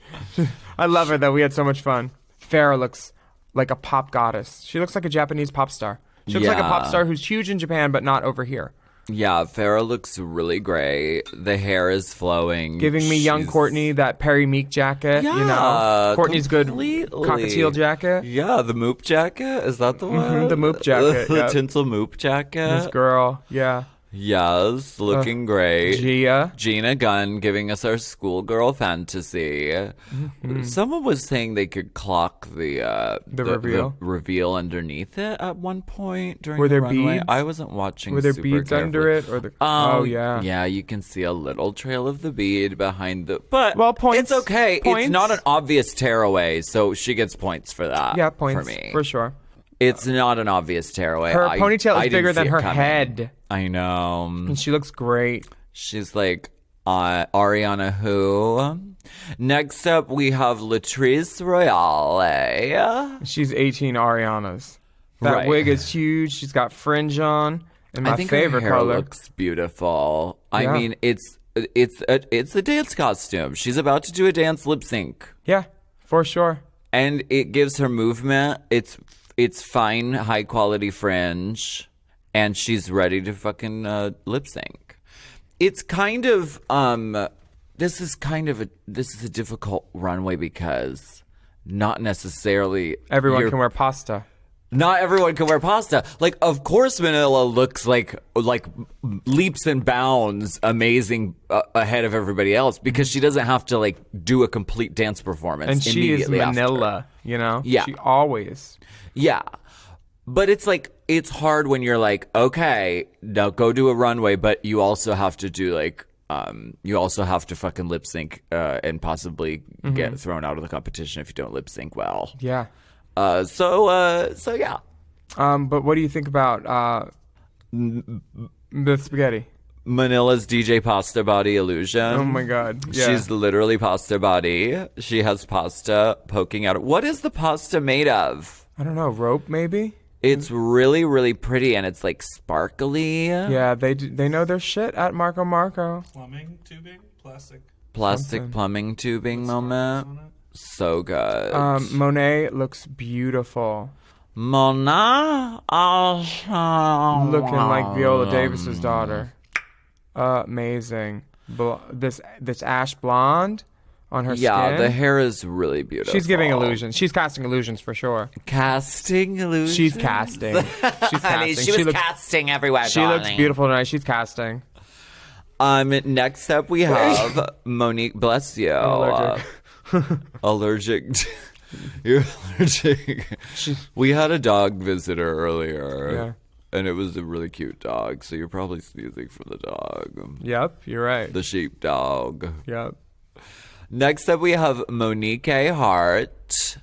I love her, though. We had so much fun. Farrah looks like a pop goddess. She looks like a Japanese pop star. She looks like a pop star who's huge in Japan, but not over here. Yeah, Farrah looks really great. The hair is flowing. Giving me young She's- Courtney that Perry Meek jacket, you know. Courtney's completely. good cockatiel jacket. Yeah, the moop jacket. Is that the one? the moop jacket, The yep. tinsel moop jacket. This girl, yeah. Yes, looking great. Gia. Gina Gunn giving us our schoolgirl fantasy. Mm-hmm. Someone was saying they could clock the reveal? the reveal underneath it at one point during Were the there runway. beads? I wasn't watching. Were there super beads under carefully. it? Or the? Oh, yeah. Yeah, you can see a little trail of the bead behind the. But Well, points. It's okay. Points. It's not an obvious tearaway, so she gets points for that. Yeah, points. for me. For sure. It's not an obvious tearaway. Her I ponytail is didn't bigger see than it her coming. head. I know. And she looks great. She's like Ariana who. Next up, we have Latrice Royale. She's 18 Ariana's. That Right. wig is huge. She's got fringe on. And my I think favorite her hair color. looks beautiful. I Yeah. mean, it's a dance costume. She's about to do a dance lip sync, Yeah, for sure. and it gives her movement. It's fine, high quality fringe, and she's ready to fucking lip sync. It's kind of this is a difficult runway because not necessarily Everyone you're- can wear pasta. Not everyone can wear pasta. Like, of course, Manila looks like leaps and bounds amazing ahead of everybody else because she doesn't have to like do a complete dance performance. And she is immediately after. Manila, you know? Yeah. She always. Yeah, but it's like it's hard when you're like, okay, now go do a runway, but you also have to do like. You also have to fucking lip sync and possibly get thrown out of the competition if you don't lip sync well. Yeah. So yeah. But what do you think about the spaghetti? Manila's DJ Pasta Body Illusion. Oh my God. Yeah. She's literally pasta body. She has pasta poking out. What is the pasta made of? I don't know, rope maybe? It's really, really pretty and it's like sparkly. Yeah, they know their shit at Marco Marco. Plumbing, tubing, plastic. Plastic Something. plumbing tubing moment. On it. So good. Monet looks beautiful. Mona? Looking like Viola Davis's daughter. Amazing. This ash blonde on her Yeah, skin. the hair is really beautiful. She's giving illusions. She's casting illusions for sure. Casting illusions? She's casting. She's Honey, casting. she was looks, casting everywhere, she looks darling. beautiful tonight. She's casting. Next up we have Monique. Bless you. allergic. Allergic. You're allergic. We had a dog visitor earlier. Yeah. And it was a really cute dog, so you're probably sneezing for the dog. Yep, you're right. The sheep dog. Yep. Next up, we have Monique Hart.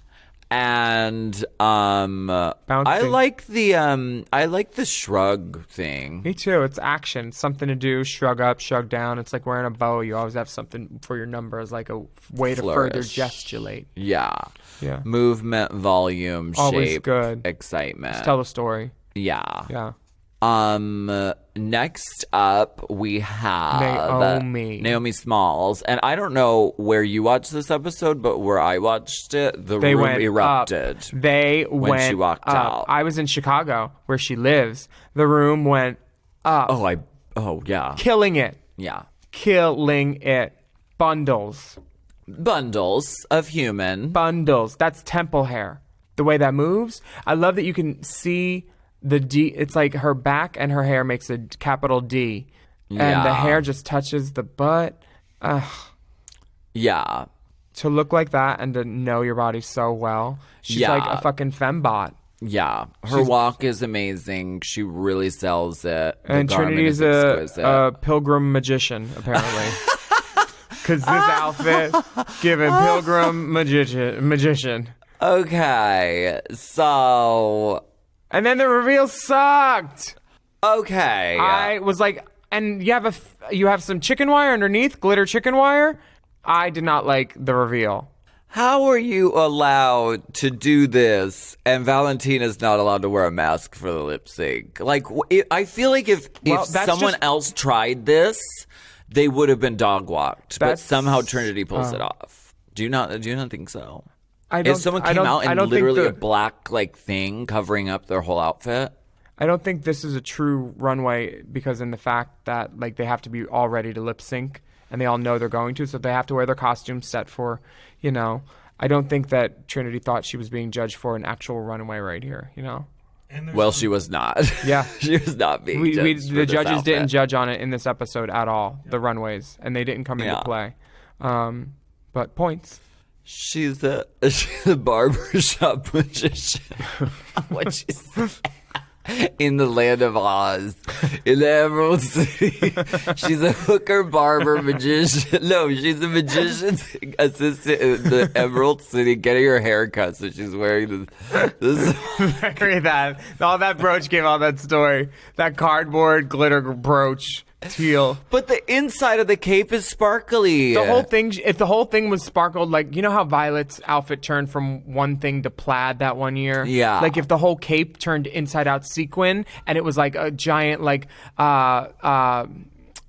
And I like the shrug thing. Me too. It's action. Something to do. Shrug up, shrug down. It's like wearing a bow. You always have something for your number as like a way to further gesticulate. Yeah. Yeah. Movement, volume, Always shape, good. excitement. Just tell the story. Yeah. Yeah. Next up we have Naomi Smalls, and I don't know where you watched this episode, but where I watched it, the room erupted. When she walked out. I was in Chicago, where she lives. The room went up. Oh yeah, killing it. Yeah, killing it. Bundles of human bundles. That's temple hair. The way that moves, I love that you can see. The D, it's like her back and her hair makes a capital D. And the hair just touches the butt. Yeah. To look like that and to know your body so well. She's like a fucking fembot. Yeah. Her walk is amazing. She really sells it. And Trinity is a pilgrim magician, apparently. Because this outfit, giving pilgrim magician. Okay. So... And then the reveal sucked. Okay. I was like, and you have some chicken wire underneath, glitter chicken wire. I did not like the reveal. How are you allowed to do this and Valentina's not allowed to wear a mask for the lip sync? Like, I feel like if someone else tried this, they would have been dog walked. But somehow Trinity pulls it off. Do you not think so? If someone came out and literally a black thing covering up their whole outfit, I don't think this is a true runway because in the fact that they have to be all ready to lip sync and they all know they're going to, so they have to wear their costumes set for, I don't think that Trinity thought she was being judged for an actual runway right here, Well, she was not. Yeah. She was not being judged. The judges didn't judge on it in this episode at all, the runways, and they didn't come into play. But points. She's a barbershop magician. What she said. In the land of Oz, in the Emerald City, she's a hooker barber magician. No, she's a magician's assistant in the Emerald City, getting her hair cut. So she's wearing this. That all that brooch gave all that story. That cardboard glitter brooch. Teal. But the inside of the cape is sparkly. The whole thing, if the whole thing was sparkled, you know how Violet's outfit turned from one thing to plaid that one year? Yeah. If the whole cape turned inside out sequin and it was like a giant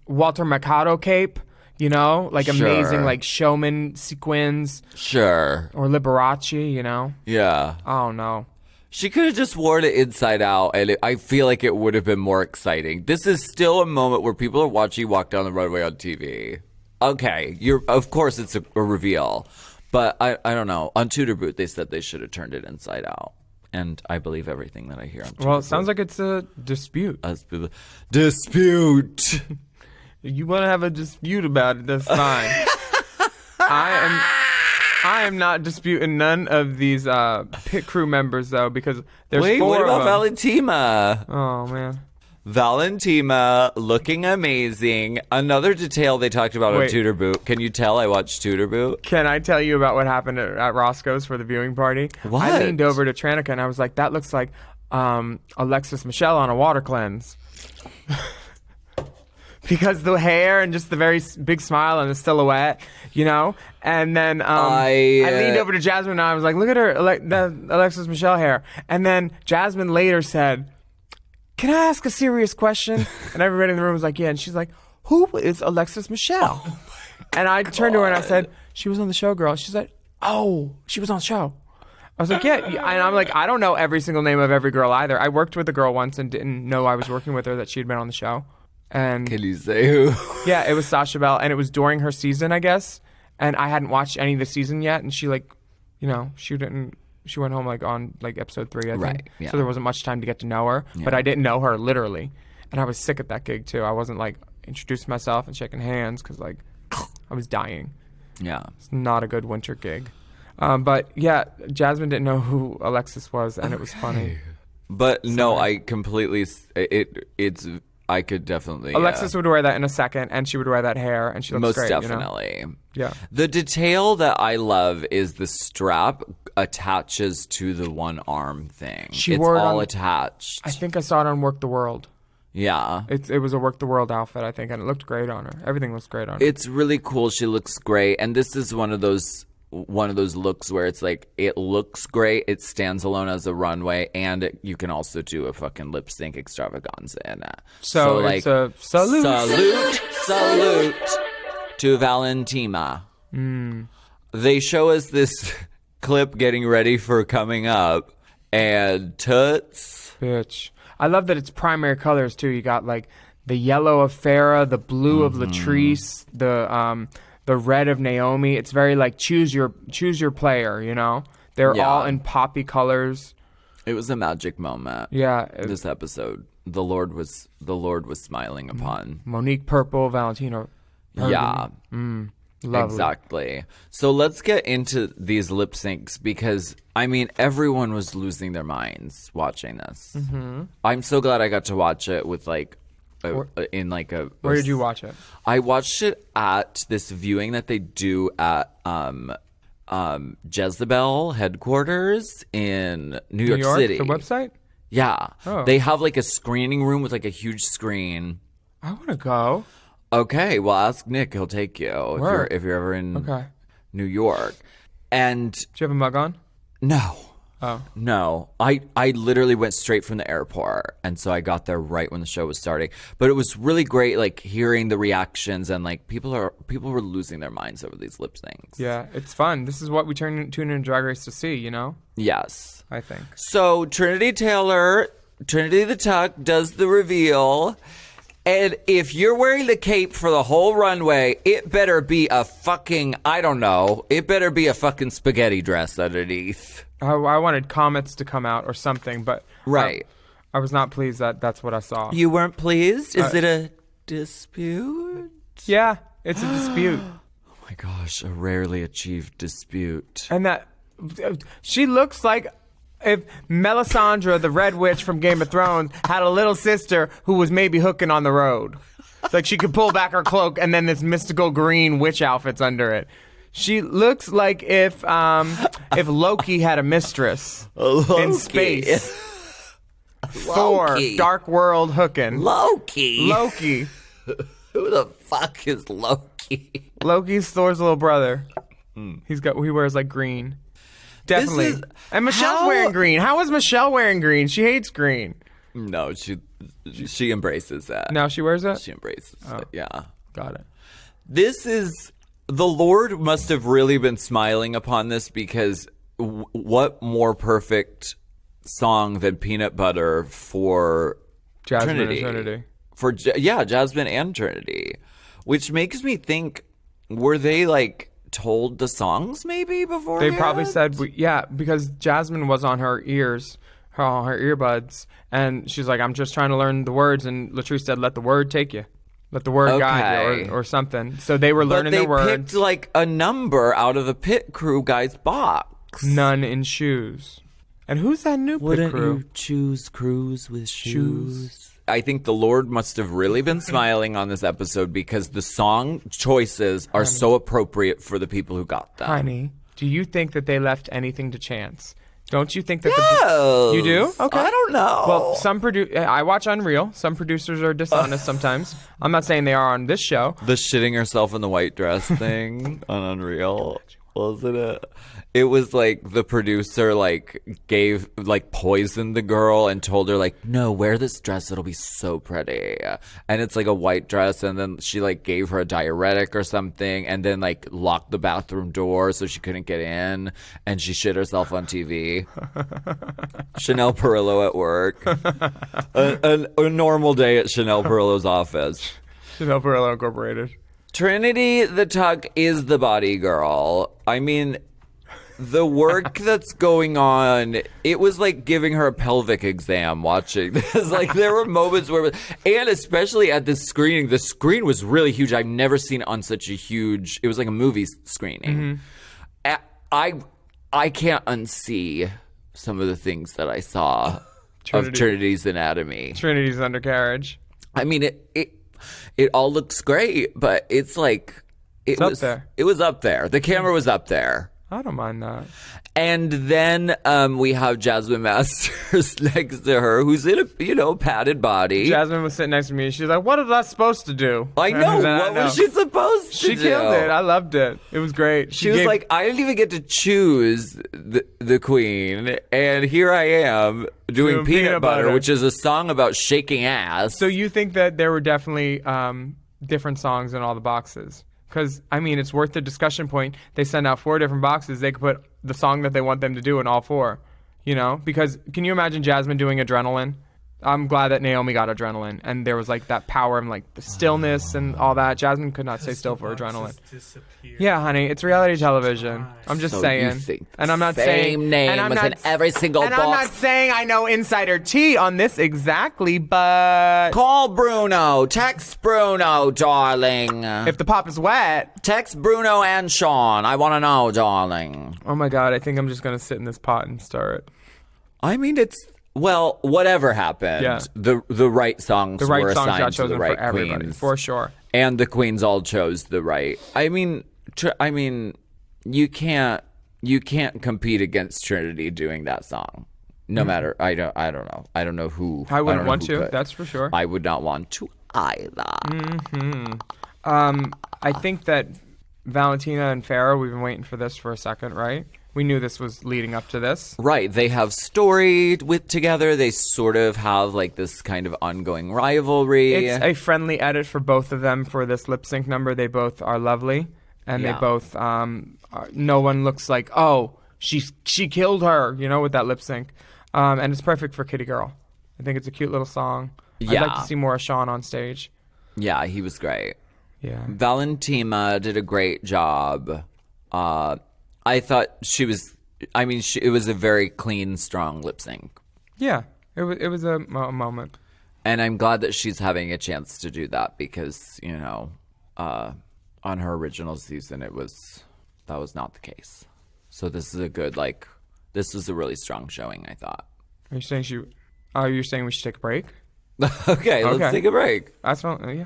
Walter Mercado cape, amazing showman sequins. Sure. Or Liberace, Yeah. Oh no. She could have just worn it inside out, and I feel like it would have been more exciting. This is still a moment where people are watching you walk down the runway on TV. Okay, of course it's a reveal, but I don't know. On Tudor Boot, they said they should have turned it inside out, and I believe everything that I hear on Tudor Well, it sounds like it's a dispute. Dispute. You want to have a dispute about it, that's fine. I am not disputing none of these pit crew members, though, because there's four of them. Wait, what about Valentina? Oh, man. Valentina looking amazing. Another detail they talked about on Tudor Boot. Can you tell I watched Tudor Boot? Can I tell you about what happened at Roscoe's for the viewing party? What? I leaned over to Tranica and I was like, that looks like Alexis Michelle on a water cleanse. Because the hair and just the very big smile and the silhouette, And then I leaned over to Jasmine and I was like, look at her, the Alexis Michelle hair. And then Jasmine later said, can I ask a serious question? And everybody in the room was like, yeah. And she's like, who is Alexis Michelle? And I turned to her and I said, she was on the show, girl. She's like, oh, she was on the show. I was like, yeah. And I'm like, I don't know every single name of every girl either. I worked with a girl once and didn't know I was working with her, that she'd been on the show. And can you say who? Yeah, it was Sasha Bell, and it was during her season, I guess. And I hadn't watched any of the season yet, and she she went home on episode 3, I think. Right, yeah. So there wasn't much time to get to know her, but I didn't know her literally. And I was sick at that gig too. I wasn't introducing myself and shaking hands because I was dying. Yeah. It's not a good winter gig. But yeah, Jasmine didn't know who Alexis was, and it was funny. But no, I completely, it's I could definitely. Alexis would wear that in a second, and she would wear that hair, and she looks most great. definitely. You know? Yeah. The detail that I love is the strap attaches to the one arm thing. She it's wore it all on- attached. I think I saw it on Work the World. Yeah. It was a Work the World outfit, I think, and it looked great on her. Everything looks great on her. It's really cool. She looks great, and this is one of those looks where it's like it looks great. It stands alone as a runway, and you can also do a fucking lip sync extravaganza in it. So it's a salute. salute to Valentina. They show us this clip getting ready for coming up, and toots. Bitch. I love that it's primary colors too. You got like the yellow of Farrah, the blue of Latrice, the red of Naomi. It's very like choose your player, you know? They're Yeah. all in poppy colors. It was a magic moment. Yeah. This episode, the Lord was smiling upon. Monique purple, Valentina burgundy. Yeah. Lovely. Exactly. So let's get into these lip syncs because, I mean, everyone was losing their minds watching this. Mm-hmm. I'm so glad I got to watch it with like, in like a. Where did you watch it? I watched it at this viewing that they do at Jezebel headquarters in New York City. The website? Yeah. Oh. They have like a screening room with like a huge screen. I want to go. Okay, well, ask Nick. He'll take you Where? if you're ever in Okay. New York. And Do you have a mug on? no, Oh. no, I literally went straight from the airport, and so I got there right when the show was starting. But it was really great, like hearing the reactions and like people were losing their minds over these lip syncs. Yeah, it's fun. This is what we tune in Drag Race to see, you know? Yes. I think. So Trinity the Tuck does the reveal. And if you're wearing the cape for the whole runway, it better be a fucking, I don't know, it better be a fucking spaghetti dress underneath. I wanted comets to come out or something, but Right. I was not pleased that that's what I saw. You weren't pleased? Is it a dispute? Yeah, it's a dispute. Oh my gosh, a rarely achieved dispute. And that she looks like if Melisandre, the Red Witch from Game of Thrones, had a little sister who was maybe hooking on the road. It's like she could pull back her cloak and then this mystical green witch outfit's under it. She looks like if Loki had a mistress in space. Thor, Dark World hooking. Loki. Loki. Who the fuck is Loki? Loki's Thor's little brother. He wears like green. Definitely. is- And Michelle's how- wearing green. How is Michelle wearing green? She hates green. No, she embraces that. Now she wears it? She embraces it, yeah. Got it. This is, the Lord must have really been smiling upon this because what more perfect song than Peanut Butter for Jasmine Trinity? and Trinity. For Jasmine and Trinity, which makes me think, were they like told the songs maybe before? They probably said, because Jasmine was on her ears, her earbuds, and she's like, I'm just trying to learn the words. And Latrice said, let the word take you. Let the word guide Okay. you or something. So they were learning their But they words. picked like a number out of the pit crew guy's box. None in shoes. And who's that new pit crew? choose crews with shoes? I think the Lord must have really been smiling on this episode because the song choices are so appropriate for the people who got them. Honey, do you think that they left anything to chance? Don't you think that Yes. you do? Okay. I don't know. Well, I watch Unreal. Some producers are dishonest sometimes. I'm not saying they are on this show. The shitting herself in the white dress thing on Unreal, wasn't it? It was like the producer poisoned the girl and told her like, no, wear this dress, it'll be so pretty. And it's like a white dress, and then she like gave her a diuretic or something, and then like locked the bathroom door so she couldn't get in, and she shit herself on TV. Chanel Perillo at work. A normal day at Chanel Perillo's office. Chanel Perillo Incorporated. Trinity the Tuck is the body girl. I mean, the work that's going on, it was like giving her a pelvic exam watching this. Like, there were moments where, and especially at this screening, the screen was really huge. I've never seen it on such a huge, it was like a movie screening. I can't unsee some of the things that I saw of Trinity's anatomy. Trinity's undercarriage. I mean, it all looks great, but it's like It's up there. It was up there. The camera was up there. I don't mind that. And then we have Jasmine Masters next to her, who's in a padded body. Jasmine was sitting next to me. And she's like, "What was I supposed to do?" I know. And then What was she supposed to She do? killed it. I loved it. It was great. She was like, I didn't even get to choose the queen, and here I am doing peanut butter, which is a song about shaking ass. So you think that there were definitely different songs in all the boxes? Because, I mean, it's worth the discussion point. They send out 4 different boxes. They could put the song that they want them to do in all 4, Because can you imagine Jasmine doing Adrenaline? I'm glad that Naomi got Adrenaline. And there was, like, that power and, like, the stillness and all that. Jasmine could not stay still for Adrenaline. Yeah, honey, it's reality television. I'm just So saying. you think And I'm not same saying name and I'm was not, in every single and box. I'm not saying I know insider tea on this exactly, but Call Bruno. Text Bruno, darling. if the pop is wet, Text Bruno and Sean. I want to know, darling. oh my god, I think I'm just gonna sit in this pot and stir it. I mean, well, whatever happened, Yeah. the right songs The right were songs assigned got to the chosen right for everybody, queens. for sure. And the queens all chose the right. I mean, you can't compete against Trinity doing that song. No matter, I don't know. I don't know who. I wouldn't don't know want who to. could. That's for sure. I would not want to either. I think that Valentina and Farrah, we've been waiting for this for a second, right? We knew this was leading up to this. Right, they have storied with together. They sort of have like this kind of ongoing rivalry. It's a friendly edit for both of them for this lip sync number. They both are lovely, and Yeah. they both no one looks like, oh, she killed her, with that lip sync, and it's perfect for Kitty Girl. I think it's a cute little song. Yeah. I'd like to see more of Sean on stage. Yeah, he was great. Yeah. Valentina did a great job. I thought she was. I mean, it was a very clean, strong lip sync, Yeah, it was a moment. and I'm glad that she's having a chance to do that because on her original season, that was not the case. So this is this was a really strong showing, I thought. Are you saying you're saying we should take a break? Okay, let's Okay. take a break. That's fine. Yeah.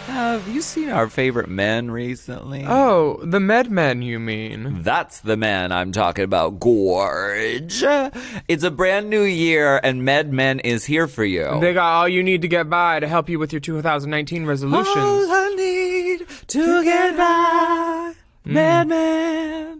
Have you seen our favorite men recently? Oh, the MedMen, you mean? That's the man I'm talking about, Gorge. It's a brand new year, and MedMen is here for you. They got all you need to get by to help you with your 2019 resolutions. All I need to get by, MedMen.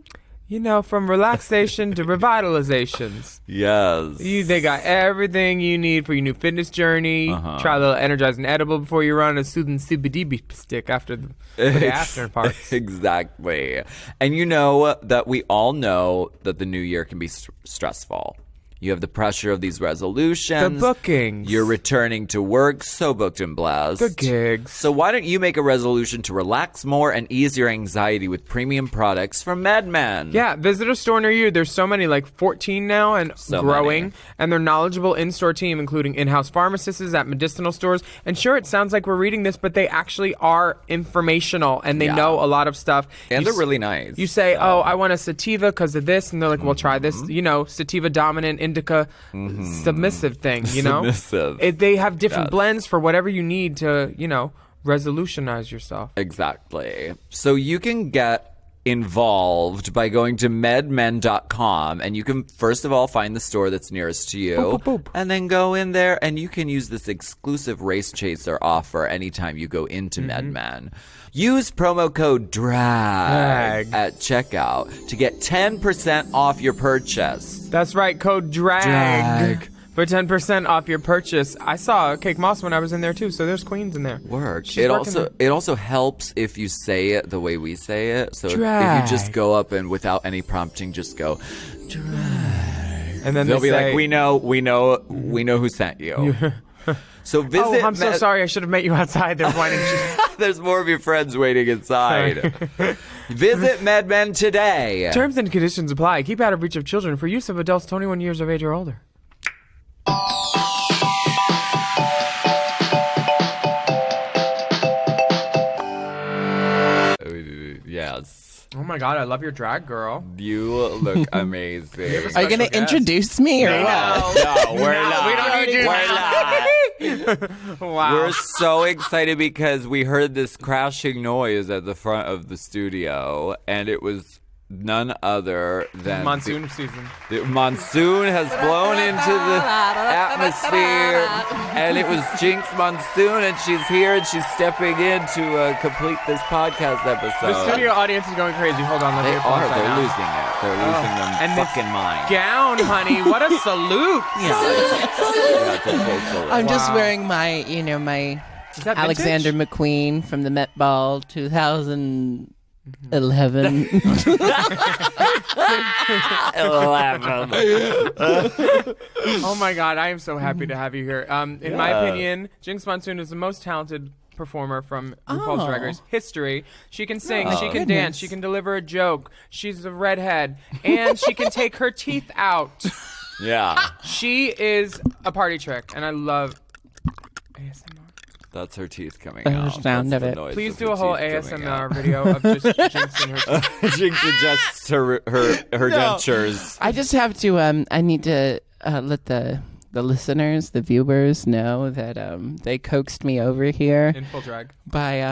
From relaxation to revitalizations. Yes. They got everything you need for your new fitness journey. Try a little energizing edible before you run, a soothing CBD stick for the after parts. Exactly. And you know that we all know that the new year can be stressful. You have the pressure of these resolutions. The bookings. You're returning to work, so booked and blessed. The gigs. So why don't you make a resolution to relax more and ease your anxiety with premium products from MedMen? Yeah, visit a store near you. There's so many, like 14 now and So growing. many. And their knowledgeable in-store team, including in-house pharmacists at medicinal stores. And sure, it sounds like we're reading this, but they actually are informational and they Yeah. know a lot of stuff. And You they're really nice. You say, oh, I want a sativa because of this. And they're like, well, try this, sativa dominant, indica, submissive thing, Submissive. They have different Yes. blends for whatever you need to, resolutionize yourself. Exactly. So you can get involved by going to medmen.com, and you can first of all find the store that's nearest to you, Boop, boop, boop. and then go in there and you can use this exclusive Race Chaser offer anytime you go into MedMen. Use promo code DRAG at checkout to get 10% off your purchase. That's right, code DRAG. For 10% off your purchase. I saw Cake Moss when I was in there too, so there's queens in there. Work. She's working It also helps if you say it the way we say it. So if Drag. you just go up and without any prompting, just go drag. And then They'll they be say, like, we know who sent you. So visit. oh, I'm so sorry. I should have met you outside. They're whining. There's more of your friends waiting inside. Visit MedMen today. Terms and conditions apply. Keep out of reach of children for use of adults 21 years of age or older. Yes. Oh my God, I love your drag, girl. You look amazing. Are you going to introduce me or what? No, we're not. We don't need you. We're not. Wow. We're so excited because we heard this crashing noise at the front of the studio, and it was none other than Monsoon season. The monsoon has blown into the atmosphere, and it was Jinkx Monsoon, and she's here, and she's stepping in to complete this podcast episode. The studio audience is going crazy. Hold on, let me They get the are. upside They're down. losing it. They're losing them And this fucking mind. Gown, honey. What a salute. Yeah, it's a full salute. I'm just Wow. wearing my, my Is that Alexander vintage? McQueen from the Met Ball 2011. Oh my God, I am so happy to have you here. In my opinion, Jinkx Monsoon is the most talented performer from RuPaul's Drag Race history. She can sing, she can dance, she can deliver a joke. She's a redhead, and she can take her teeth out. Yeah, She is a party trick, and I love ASMR. that's her teeth coming The out. sound That's of the it. noise Please of do her a whole teeth coming ASMR out. video of just Jinkx and her teeth. Jinkx adjusts her dentures. I just have to, I need to let the listeners, the viewers know that they coaxed me over here In full drag. by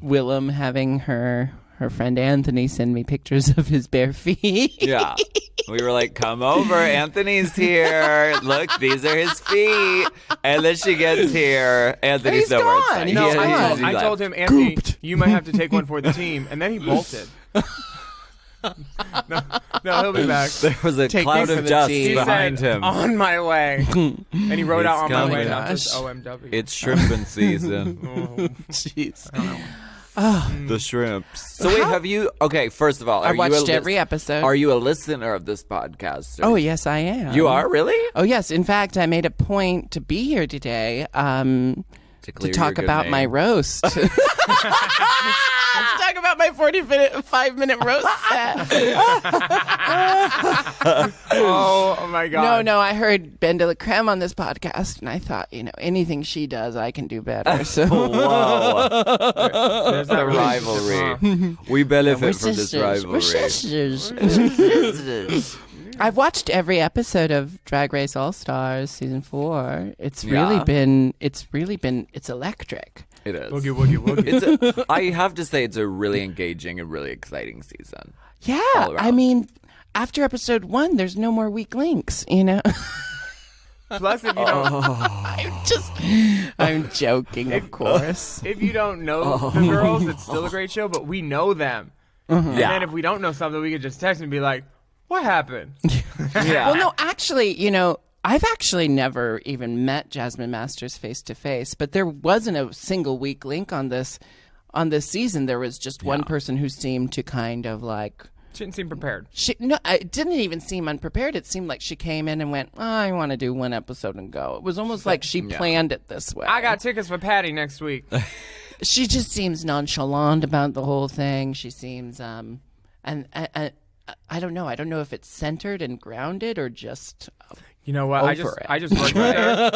Willem having her friend Anthony send me pictures of his bare feet. Yeah. We were like, come over, Anthony's here. Look, these are his feet. And then she gets here. Anthony's He's nowhere in gone. sight. He's No, gone. he's I left. told him, Anthony, you might have to take one for the team. And then he bolted. No, he'll be back. There was a Take cloud me for of the dust team. He behind said, him. on my way. And he wrote It's out on my way, coming. not just Gosh. OMW. It's shrimping season. Jeez. The shrimps. So wait, have you? Okay, first of all, I are you a watched every episode. Are you a listener of this podcast? Oh, yes, I am. You are really? Oh, yes. In fact, I made a point to be here today to clear talk your good about name. my roast. Talk about my 45-minute roast set. Oh, my God. No, I heard Ben de la Creme on this podcast, and I thought, anything she does, I can do better. So Whoa, There's the that rivalry. We benefit we're from this sisters. rivalry. We're sisters. I've watched every episode of Drag Race All Stars season 4. It's really Yeah. been. It's electric. It is. Woogie, woogie, woogie. I have to say, it's a really engaging and really exciting season. Yeah, All around. I mean, after episode 1, there's no more weak links. Plus, if you don't, I'm joking, of course. if you don't know the girls, it's still a great show, but we know them. And Yeah. then if we don't know something, we could just text and be like, what happened? Yeah. Well, no, actually, I've actually never even met Jasmine Masters face to face, but there wasn't a single weak link on this season. There was just one person who seemed to kind of like. She didn't seem prepared. It didn't even seem unprepared. It seemed like she came in and went, I want to do one episode and go. It was almost like she planned it this way. I got tickets for Patty next week. She just seems nonchalant about the whole thing. She seems, and I don't know. I don't know if it's centered and grounded or just. You know what? Over I just worked with her.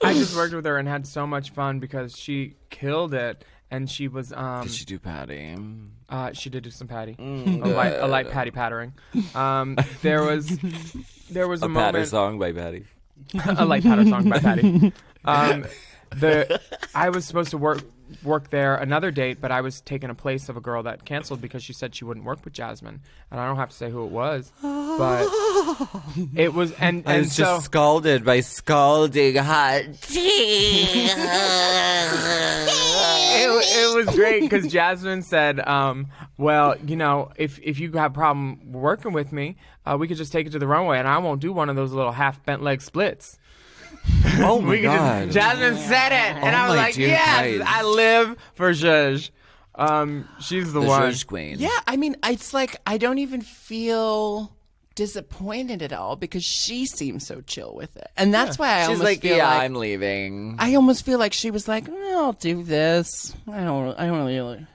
I just worked with her and had so much fun because she killed it, and she was Did she do Patty? she did do some patty, a light patty pattering. There was a A patter moment, song by Patty. a light patter song by Patty. I was supposed to work there another date, but I was taking a place of a girl that canceled because she said she wouldn't work with Jasmine, and I don't have to say who it was, but it was and I was so just scalded by scalding hot tea. it was great because Jasmine said, well, if you have a problem working with me, we could just take it to the runway, and I won't do one of those little half bent leg splits. Oh my We could god. Jasmine said it, and I was my like, dear yes, guys. I live for Zhuzh. She's the The one. Zhuzh Queen. Yeah, I mean, it's like I don't even feel disappointed at all because she seems so chill with it, and that's why I She's almost like, feel yeah, like I'm leaving. I almost feel like she was like, I'll do this. I don't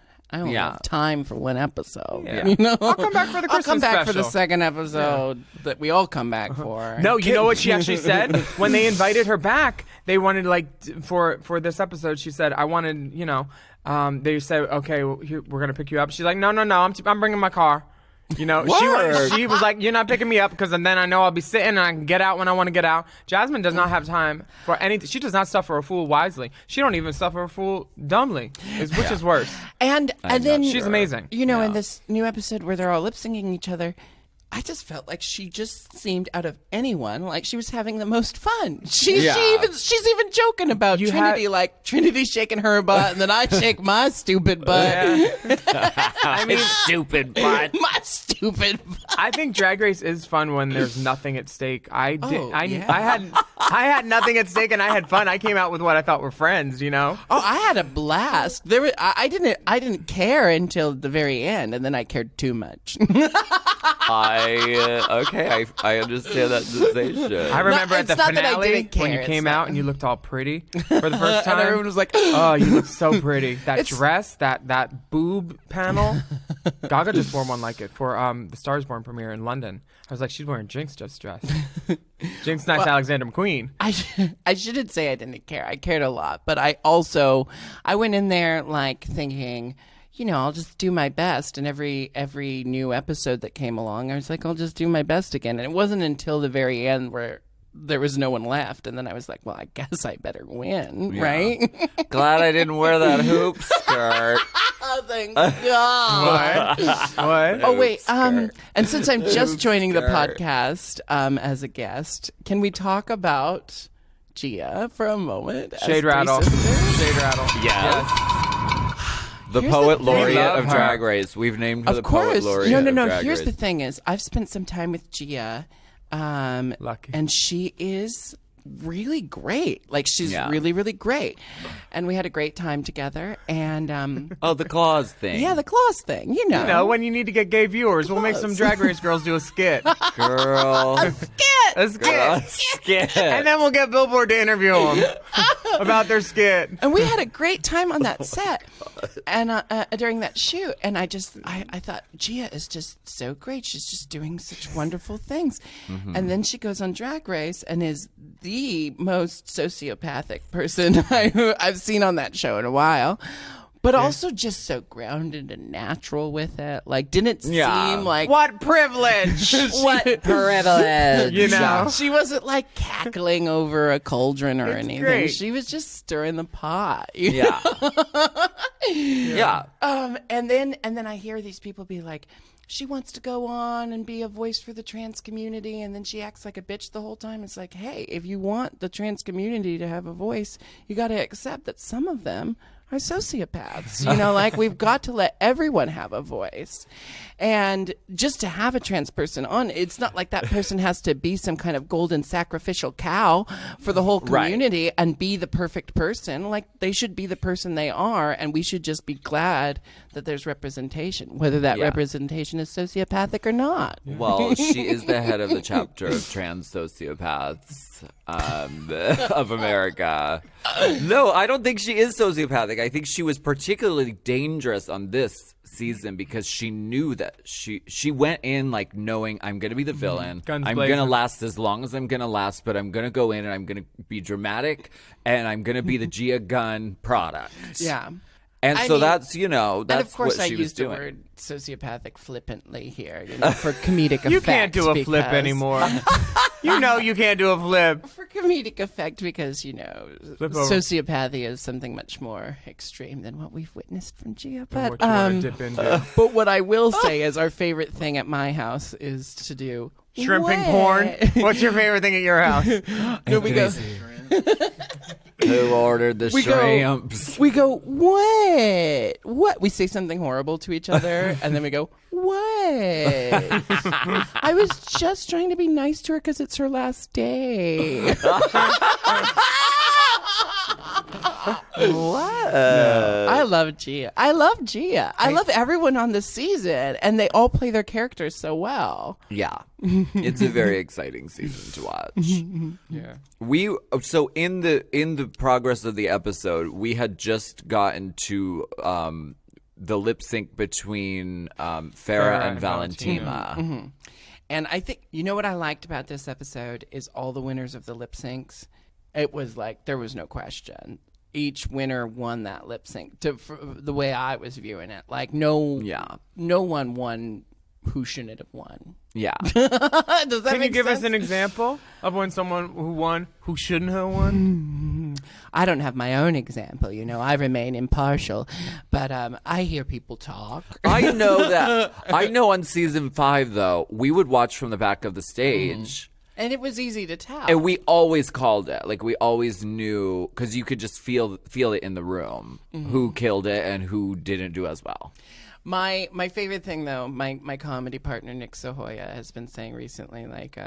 have time for one episode. Yeah. You know, I'll come back for the I'll come Christmas back for the special. second episode that we all come back for. No, you know what she actually said? When they invited her back, they wanted for this episode, she said, I wanted, they said, okay, well, here, we're gonna pick you up. She's like, no, I'm bringing my car. You know, Word. she was like, you're not picking me up because then I know I'll be sitting and I can get out when I want to get out. Jasmine does not have time for anything. She does not suffer a fool wisely. She don't even suffer a fool dumbly, which is worse. And then She's amazing. You know, in this new episode where they're all lip syncing each other, I just felt like she just seemed out of anyone like she was having the most fun. She's even joking about Trinity, like Trinity shaking her butt and then I shake my stupid butt. I mean, Stupid butt. My stupid butt. I think Drag Race is fun when there's nothing at stake. I had nothing at stake and I had fun. I came out with what I thought were friends, you know? Oh, I had a blast. I didn't care until the very end, and then I cared too much. I understand that sensation. I remember at it's the not that I finale didn't when you care, came it's out and you looked all pretty for the first time. And everyone was like, oh, you look so pretty. That dress, that boob panel. Gaga just wore one like it for the Stars Born premiere in London. I was like, she's wearing Jinkx just dress. Jinkx Nice Alexander McQueen. I shouldn't say I didn't care. I cared a lot, but I went in there like thinking, you know, I'll just do my best. And every new episode that came along, I was like, I'll just do my best again. And it wasn't until the very end where there was no one left, and then I was like, well, I guess I better win, right? Glad I didn't wear that hoop skirt. Oh, thank God. What? Oh wait, and since I'm just joining the podcast as a guest, can we talk about Gia for a moment? as Shade three rattle. sisters? Shade rattle. Yes. The Here's poet the thing. laureate Love of her. Drag Race. We've named her Of the poet course. laureate. No. Of Drag Here's Race. the thing: is I've spent some time with Gia, Lucky. and she is really great. Like she's Yeah. really, really great, and we had a great time together. And Oh, the claws thing. yeah, the claws thing, you know. You know, when you need to get gay viewers, we'll make some Drag Race girls do a skit. Girl. A skit. Skit. And then we'll get Billboard to interview them about their skit. And we had a great time on that set, and during that shoot. And I thought Gia is just so great. She's just doing such wonderful things. And then she goes on Drag Race and is the most sociopathic person I've seen on that show in a while. But also just so grounded and natural with it. Like, didn't seem like... What privilege! What Privilege. You know? She wasn't like cackling over a cauldron or anything. great. She was just stirring the pot. Yeah. Yeah. And then I hear these people be like, she wants to go on and be a voice for the trans community, and then she acts like a bitch the whole time. It's like, hey, if you want the trans community to have a voice, you got to accept that some of them are sociopaths. You know, like we've got to let everyone have a voice. And just to have a trans person on, it's not like that person has to be some kind of golden sacrificial cow for the whole community and be the perfect person. Like they should be the person they are, and we should just be glad that there's representation, whether that representation is sociopathic or not. Well, she is the head of the chapter of trans sociopaths of America. No, I don't think she is sociopathic. I think she was particularly dangerous on this season because she knew that she went in like knowing I'm going to be the villain. Guns I'm blazing. going to last as long as I'm going to last, but I'm going to go in and I'm going to be dramatic and I'm going to be the Gia Gunn product. Yeah. And I so mean- that's, you know, And that's of course, what I she was used the doing. word sociopathic flippantly here, you know, for comedic effect. You can't do a flip because- anymore. You know you can't do a flip. For comedic effect, because, you know, Flip over. sociopathy is something much more extreme than what we've witnessed from Gia. But, What you want to dip into. but what I will say is our favorite thing at my house is to do Shrimping what? porn. What's your favorite thing at your house? No, we go. Who ordered the We go- shrimps? We go, what? What? We say something horrible to each other, and then we go, what? I was just trying to be nice to her because it's her last day. What? I love Gia. I love Gia. I love everyone on this season, and they all play their characters so well. Yeah. It's a very exciting season to watch. Yeah. So in the progress of the episode, we had just gotten to the lip sync between Farrah and Valentina. And I think, you know what I liked about this episode is all the winners of the lip syncs. It was like, there was no question. each winner won that lip sync. For the way I was viewing it, like no one won who shouldn't have won. Yeah. Does that Can you make give sense? us an example of when someone who won who shouldn't have won? I don't have my own example, I remain impartial, but I hear people talk. I know on season 5 though, we would watch from the back of the stage. And it was easy to tell. And we always called it. Like, we always knew, because you could just feel it in the room, who killed it and who didn't do as well. My favorite thing, though, my comedy partner, Nick Sohoya, has been saying recently, like,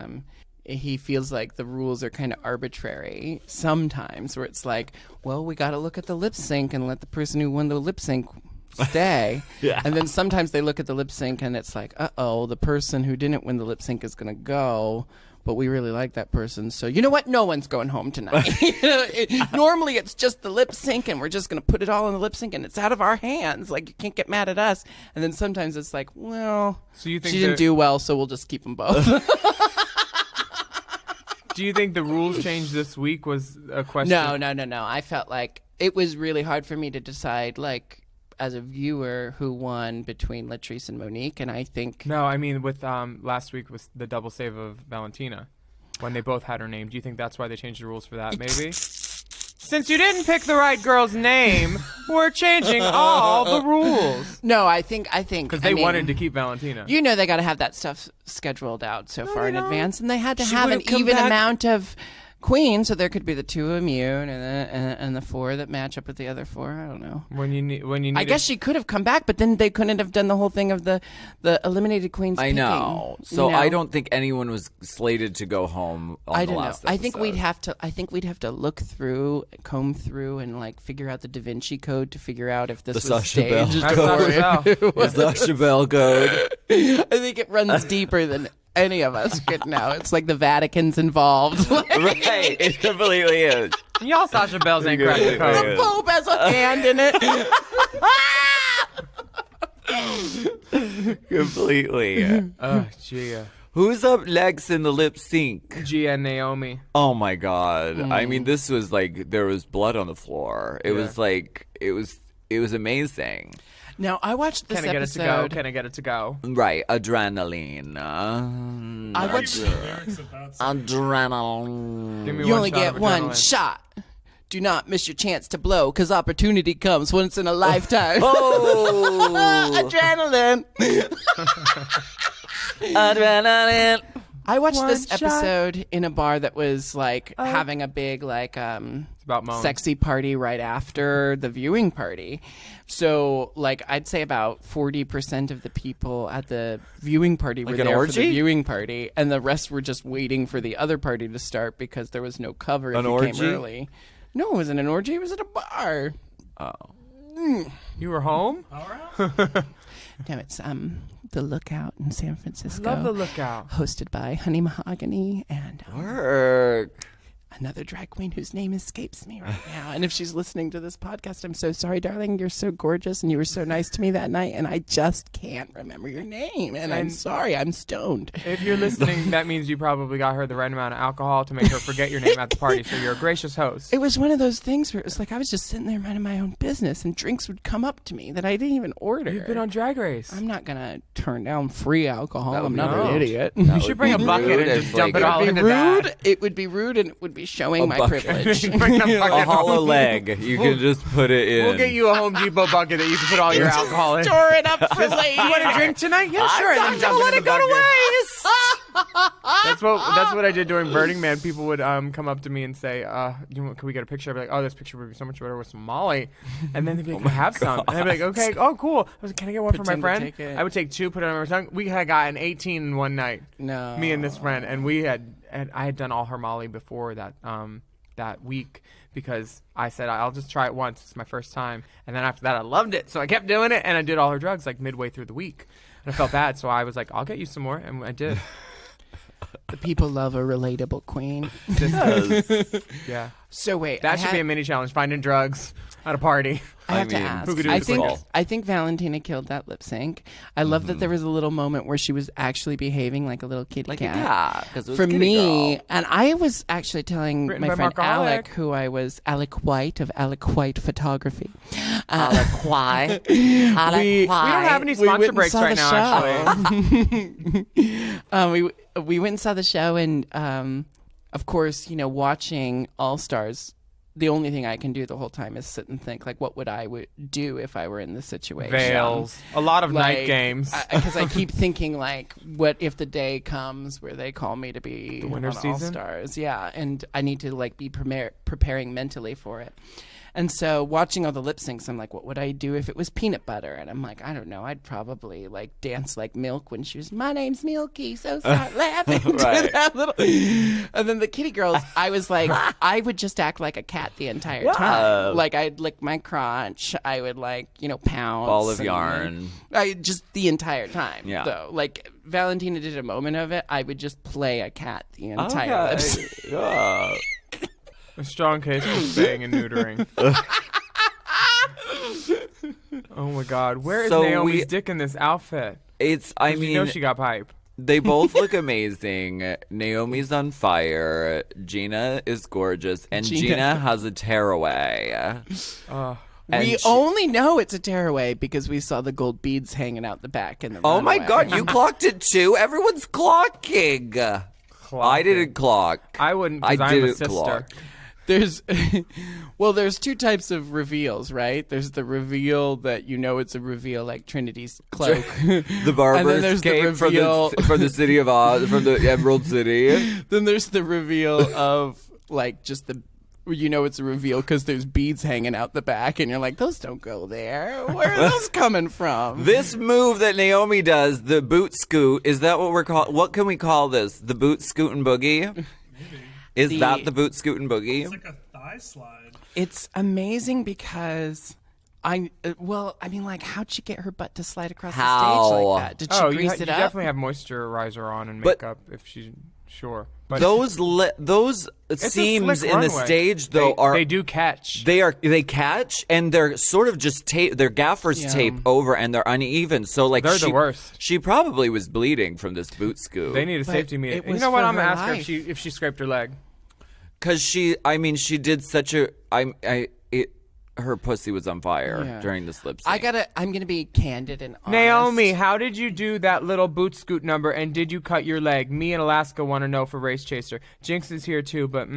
he feels like the rules are kind of arbitrary sometimes, where it's like, well, we got to look at the lip sync and let the person who won the lip sync stay. Yeah. And then sometimes they look at the lip sync and it's like, uh-oh, the person who didn't win the lip sync is going to go. But we really like that person, so you know what? No one's going home tonight. Normally, it's just the lip sync, and we're just going to put it all in the lip sync, and it's out of our hands. Like, you can't get mad at us. And then sometimes it's like, well, So you think she didn't do well, so we'll just keep them both. Do you think the rules change this week was a question? No. I felt like it was really hard for me to decide, like, as a viewer, who won between Latrice and Monique, and I think... No, I mean with last week was the double save of Valentina when they both had her name. Do you think that's why they changed the rules for that, maybe? Since you didn't pick the right girl's name, we're changing all the rules. No, I think... Because they wanted to keep Valentina. You know they got to have that stuff scheduled out so far in they don't. advance, and they had to She have an would've come even back- amount of queens, so there could be the 2 immune and the 4 that match up with the other 4. I don't know. When you need I guess she could have come back, but then they couldn't have done the whole thing of the eliminated queens. I picking, know. So you know? I don't think anyone was slated to go home on I the don't know. last I think episode. we'd have to look through, comb through, and like figure out the Da Vinci Code to figure out if this The was Sacha Bell staged. That's Code. Sacha Bell. Was the Chabelle code? I think it runs deeper than any of us could know. It's like the Vatican's involved. Right. It completely is. Y'all Sasha Bells ain't cracked the The code. Pope has a hand in it. Completely. Gia. Who's up next in the lip sync? Gia and Naomi. Oh my god. I mean, this was like, there was blood on the floor. It was like, it was amazing. Now, I watched this Can I get it to go? episode. Can I get it to go? Right. Adrenaline. I watched. Lyrics of that song. Adrenaline. Give me You one only shot get of one adrenaline. shot. Do not miss your chance to blow, because opportunity comes once in a lifetime. Oh. Adrenaline. Adrenaline. I watched One this shot. episode in a bar that was like having a big It's about moans. sexy party right after the viewing party. So like I'd say about 40% of the people at the viewing party were Like an there for orgy? the viewing party, and the rest were just waiting for the other party to start because there was no cover if An you orgy? came early. No, it wasn't an orgy. It was at a bar. You were home? All right. No, it's the Lookout in San Francisco. Love the Lookout. Hosted by Honey Mahogany and Work. another drag queen whose name escapes me right now. And if she's listening to this podcast, I'm so sorry, darling. You're so gorgeous and you were so nice to me that night, and I just can't remember your name. And I'm And- sorry, I'm stoned. If you're listening, that means you probably got her the right amount of alcohol to make her forget your name at the party, so you're a gracious host. It was one of those things where it was like I was just sitting there minding my own business, and drinks would come up to me that I didn't even order. You've been on Drag Race. I'm not going to turn down free alcohol. That would I'm be not rude. an idiot. You should bring a bucket and just dump it all It would into be rude. that. It would be rude, and it would be showing A my bucket. privilege. Bring a bucket. A hollow leg. You can just put it in. We'll get you a Home Depot bucket that you can put all your alcohol in. Store it up for later. You want a drink tonight? Yeah, sure. And then dump it in the bucket. That's what I did during Burning Man. People would come up to me and say, "Can we get a picture?" I'd be like, "Oh, this picture would be so much better with some Molly." And then they'd be like, "I have some." And I'd be like, "Okay, oh, cool." I was like, "Can I get one for my Pretend to friend?" take it. I would take 2, put it on my tongue. We had gotten 18 in one night. No. Me and this friend, and I had done all her Molly before that week because I said I'll just try it once. It's my first time, and then after that I loved it, so I kept doing it, and I did all her drugs like midway through the week, and I felt bad, so I was like, I'll get you some more, and I did. The people love a relatable queen. Yeah, So wait, that should be a mini challenge: finding drugs at a party. I have to mean, ask. who could do I this think quicker? I think Valentina killed that lip sync. I love that there was a little moment where she was actually behaving like a little kitty Like cat. yeah, because For me, and I was actually telling Written my by friend Mark Alec. Alec, who I was Alec White of Alec White Photography. why? we We don't have any we went sponsor and breaks saw right the now, actually. we went and saw the show, and of course, watching All Stars. The only thing I can do the whole time is sit and think, like, what would I do if I were in this situation? Veils. A lot of night games. Because I keep thinking, like, what if the day comes where they call me to be The winter on All season? Stars? Yeah, and I need to, like, be preparing mentally for it. And so watching all the lip syncs, I'm like, what would I do if it was peanut butter? And I'm like, I don't know. I'd probably like dance like Milk when she was, my name's Milky, so start laughing. Right. Do that little. And then the kitty girls, I was like, I would just act like a cat the entire time. Like I'd lick my crotch. I would pounce. Ball of and, yarn. I just the entire time. Yeah. Though, like Valentina did a moment of it, I would just play a cat the entire lip sync. Yeah. A strong case for spaying and neutering. Oh my God, where is So Naomi's dick in this outfit? I You mean, know she got pipe. they both look amazing. Naomi's on fire. Gina is gorgeous, and Gina has a tearaway. And We only know it's a tearaway because we saw the gold beads hanging out the back in the Oh my runway. God, you clocked it too. Everyone's clocking. I didn't clock. I wouldn't I because I'm a didn't sister. clock. There's there's two types of reveals, right? There's the reveal that it's a reveal, like Trinity's cloak. The And then barber's there's the cape from reveal- from the city of Oz, from the Emerald City. Then there's the reveal of like just the it's a reveal because there's beads hanging out the back, and you're like, those don't go there. Where are those coming from? This move that Naomi does, the boot scoot, is that what we're called? What can we call this? The boot scoot and boogie? Is that the boot scoot and boogie? It's like a thigh slide. It's amazing because how'd she get her butt to slide across the How? stage like that? Did she Oh, grease you it up? definitely have moisturizer on and But- makeup if she's sure. But Those a seams slick in the runway. stage though they do catch. they catch, and they're sort of just they're gaffers Yeah. tape over, and they're uneven. So like They're the worst. She probably was bleeding from this boot scoot. They need a But safety meter. it You was know what? for I'm gonna her ask her life. if she scraped her leg. Because she did such a her pussy was on fire Yeah. during this lip sync. I'm gonna be candid and honest. Naomi, how did you do that little boot scoot number, and did you cut your leg? Me and Alaska want to know for Race Chaser. Jinkx is here too, but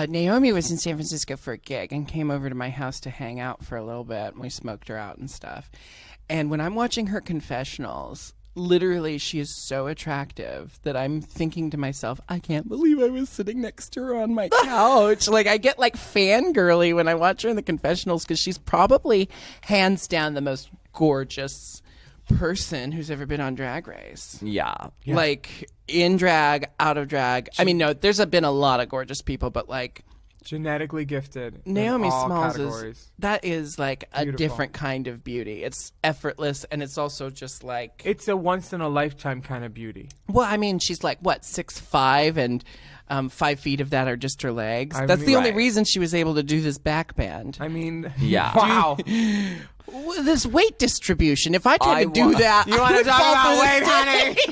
Naomi was in San Francisco for a gig and came over to my house to hang out for a little bit, and we smoked her out and stuff. And when I'm watching her confessionals, literally she is so attractive that I'm thinking to myself, I can't believe I was sitting next to her on my couch. Like I get like fangirly when I watch her in the confessionals because she's probably hands down the most gorgeous person who's ever been on Drag Race. yeah. Like in drag, out of drag. I mean, no, there's been a lot of gorgeous people, but like genetically gifted. in Naomi all Smalls categories. is like a Beautiful. different kind of beauty. It's effortless, and it's also just like It's a once in a lifetime kind of beauty. well, I mean, she's like what 6'5", and 5 feet of that are just her legs. I That's mean- the only Right. reason she was able to do this back band. I mean, Yeah. Wow. This weight distribution. If I tried I to do wa- that, You want I to would talk fall about through the weight,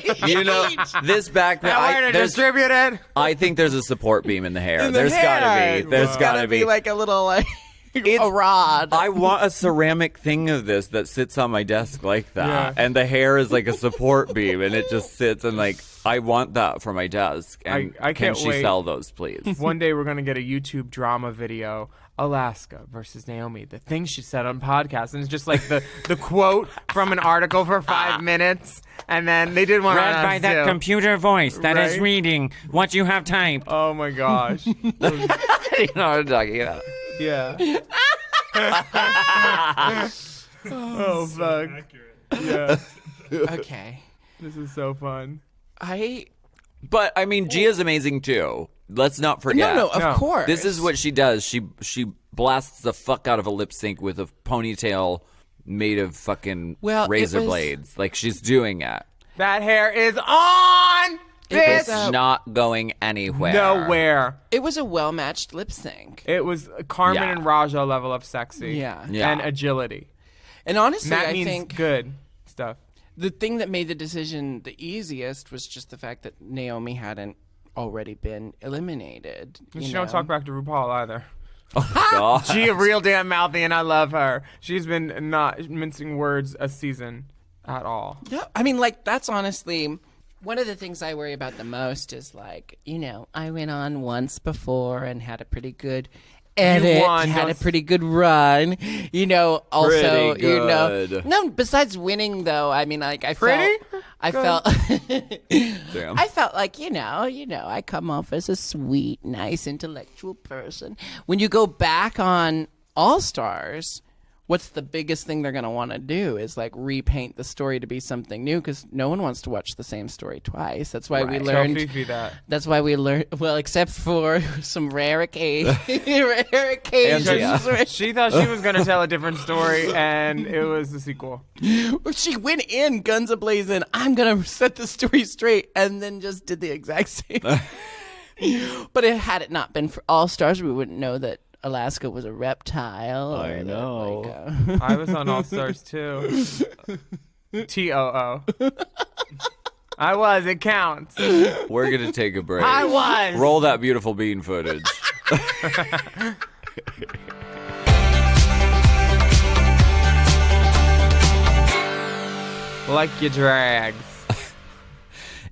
honey? stage. You know, this back That way to distribute it. I think there's a support beam in the hair. In the There's hair. gotta be. There's It's gotta be. like a little like It's- a rod. I want a ceramic thing of this that sits on my desk like that. Yeah. And the hair is like a support beam, and it just sits, and like I want that for my desk. And I can can't she wait. sell those, please? One day we're gonna get a YouTube drama video. Alaska versus Naomi. The things she said on podcasts, and it's just like the quote from an article for 5 minutes, and then they did one on Read us by that too. computer voice that is Right? reading what you have typed. Oh my gosh. You know what I'm talking about. Yeah. Oh fuck. Accurate. Yeah. Okay. This is so fun. But I mean, Gia's amazing too. Let's not forget. No, of No. course. This is what she does. She blasts the fuck out of a lip sync with a ponytail made of fucking Well, it razor was- blades. Like she's doing it. That hair is on. This was Not going anywhere. nowhere. It was a well-matched lip sync. It was Carmen Yeah. and Raja level of sexy. Yeah. Yeah. And agility. And honestly, That I means think good stuff. the thing that made the decision the easiest was just the fact that Naomi hadn't already been eliminated. And you she know? don't talk back to RuPaul either. God. She a real damn mouthy, and I love her. She's been not mincing words a season at all. Yeah, I mean, like, that's honestly one of the things I worry about the most is, like, you know, I went on once before and had a pretty good edit, won, had a don't- pretty good run, you know, also, Pretty you know. good. No, besides winning, though, I mean, like, I Pretty? felt, Damn. I felt like, you know, I come off as a sweet, nice, intellectual person. When you go back on All Stars, what's the biggest thing they're going to want to do is like repaint the story to be something new because no one wants to watch the same story twice. That's why we Right. learned. Tell Fifi that. That's why we learned. Well, except for some rare occasions. Rare occasions. Andrea. She thought she was going to tell a different story, and it was the sequel. where she went in guns a-blazing. I'm going to set the story straight, and then just did the exact same. But had it not been for All Stars, we wouldn't know that Alaska was a reptile. I or that, know. like, I was on All Stars too. TOO. I was. It counts. We're going to take a break. I was. Roll that beautiful bean footage. Like your drags.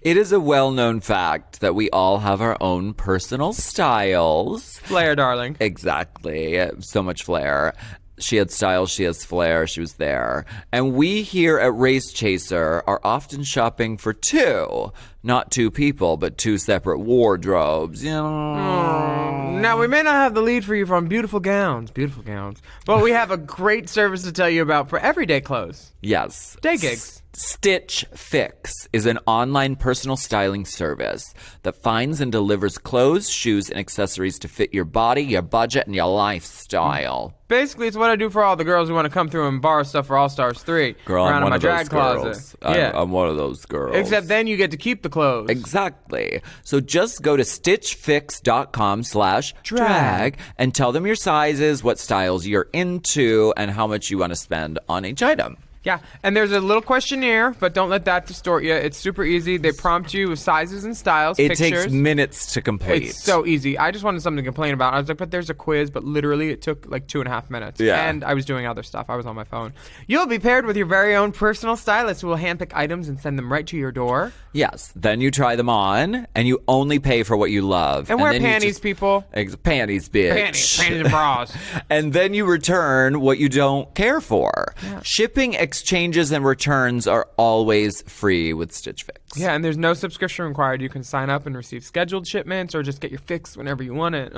It is a well-known fact that we all have our own personal styles. Flair, darling. Exactly. So much flair. She had style, she has flair, she was there. And we here at Race Chaser are often shopping for two. Not two people, but two separate wardrobes. You know? Now, we may not have the lead for you from beautiful gowns, but we have a great service to tell you about for everyday clothes. Yes. Day gigs. Stitch Fix is an online personal styling service that finds and delivers clothes, shoes, and accessories to fit your body, your budget, and your lifestyle. Basically, it's what I do for all the girls who want to come through and borrow stuff for All Stars 3. Girl, around I'm in one my of those drag closet. girls. Yeah. I'm one of those girls. Except then you get to keep the clothes. Exactly. So just go to stitchfix.com/drag and tell them your sizes, what styles you're into, and how much you want to spend on each item. Yeah, and there's a little questionnaire, but don't let that distort you. It's super easy. They prompt you with sizes and styles, It pictures. takes minutes to complete. It's so easy. I just wanted something to complain about. I was like, but there's a quiz, but literally it took like 2.5 minutes. Yeah. And I was doing other stuff. I was on my phone. You'll be paired with your very own personal stylist who will handpick items and send them right to your door. Yes. Then you try them on, and you only pay for what you love. And wear then you panties, just- people. Panties, bitch. Panties and bras. And then you return what you don't care for. Shipping, exchanges, and returns are always free with Stitch Fix. Yeah, and there's no subscription required. You can sign up and receive scheduled shipments or just get your fix whenever you want it.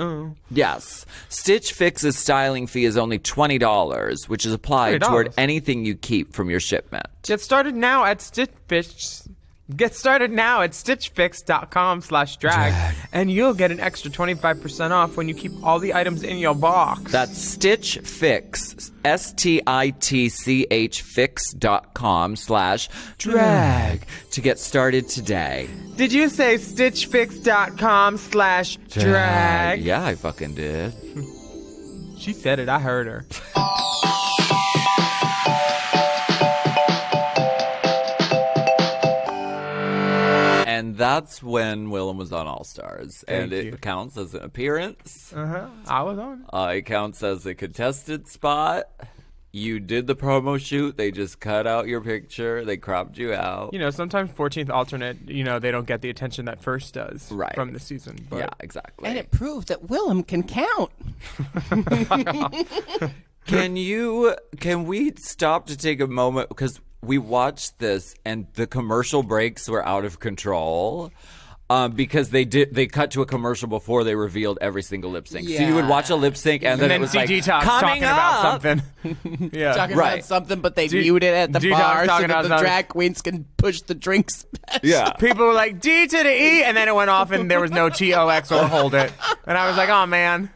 Yes. Stitch Fix's styling fee is only $20, which is applied $20. toward anything you keep from your shipment. Get started now at stitchfix.com/drag, and you'll get an extra 25% off when you keep all the items in your box. That's Stitch Fix, STITCH Fix.com/drag to get started today. Did you say stitchfix.com/drag? Yeah, I fucking did. She said it. I heard her. And that's when Willem was on All Stars. And Thank you. it counts as an appearance. I was on it. It counts as a contested spot. You did the promo shoot. They just cut out your picture. They cropped you out. You know, sometimes 14th alternate, they don't get the attention that first does Right. from the season. But Yeah, exactly. and it proved that Willem can count. Can we stop to take a moment, because we watched this and the commercial breaks were out of control. Because they cut to a commercial before they revealed every single lip sync. So you would watch a lip sync and then it was CG like Talks coming talking up. about something. Yeah. Talking Right. about something, but they D- mute it at the D-Dog bar so talking that about the something. drag queens can push the drinks back. Yeah. People were like, D to the E, and then it went off and there was no TOX or hold it. And I was like, oh, man.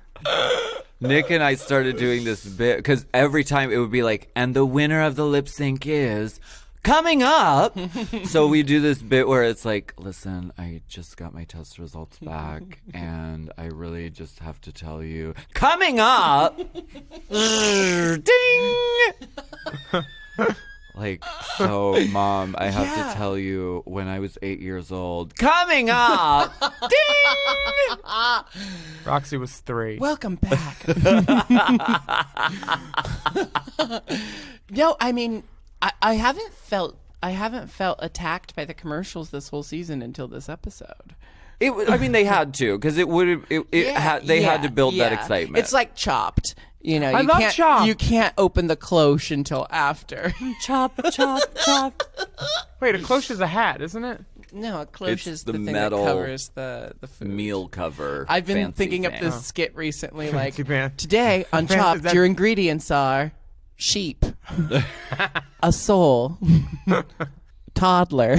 Nick and I started doing this bit because every time it would be like, and the winner of the lip sync is Coming up. So we do this bit where it's like, listen, I just got my test results back, and I really just have to tell you. Coming up. Ding. Like, so, Mom, I have to tell you, when I was 8 years old, coming up, ding! Roxy was 3. Welcome back. No, I mean, I haven't felt attacked by the commercials this whole season until this episode. I mean, they had to, because they had to build that excitement. It's like Chopped. You know, I love Chopped. You can't open the cloche until after. Chop. Wait, a cloche is a hat, isn't it? No, a cloche It's is the the thing metal that covers the food. meal cover. I've been fancy thinking thing. of this skit recently, like, Fancy pants. today on Fancy- Chopped, that- your ingredients are sheep, a soul, toddler,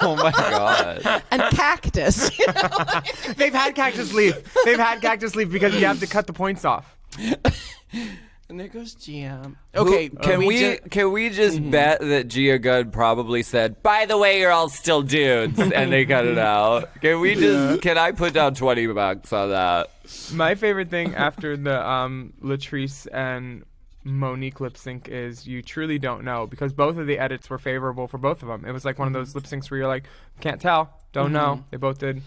Oh my god. and cactus. They've had cactus leaf. Because you have to cut the points off. And there goes GM. Okay, Can we just bet that Gia Gunn probably said, by the way, you're all still dudes, and they cut it out? Can I put down $20 on that? My favorite thing after the Latrice and Monique lip sync is you truly don't know, because both of the edits were favorable for both of them. It was like one of those lip syncs where you're like, can't tell, don't know. They both did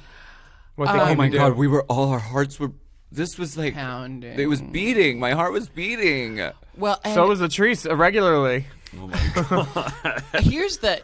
what they Oh came my to do. god, our hearts were. This was like Pounding. It was beating. My heart was beating. Well, and So was Latrice regularly. Oh my god. here's the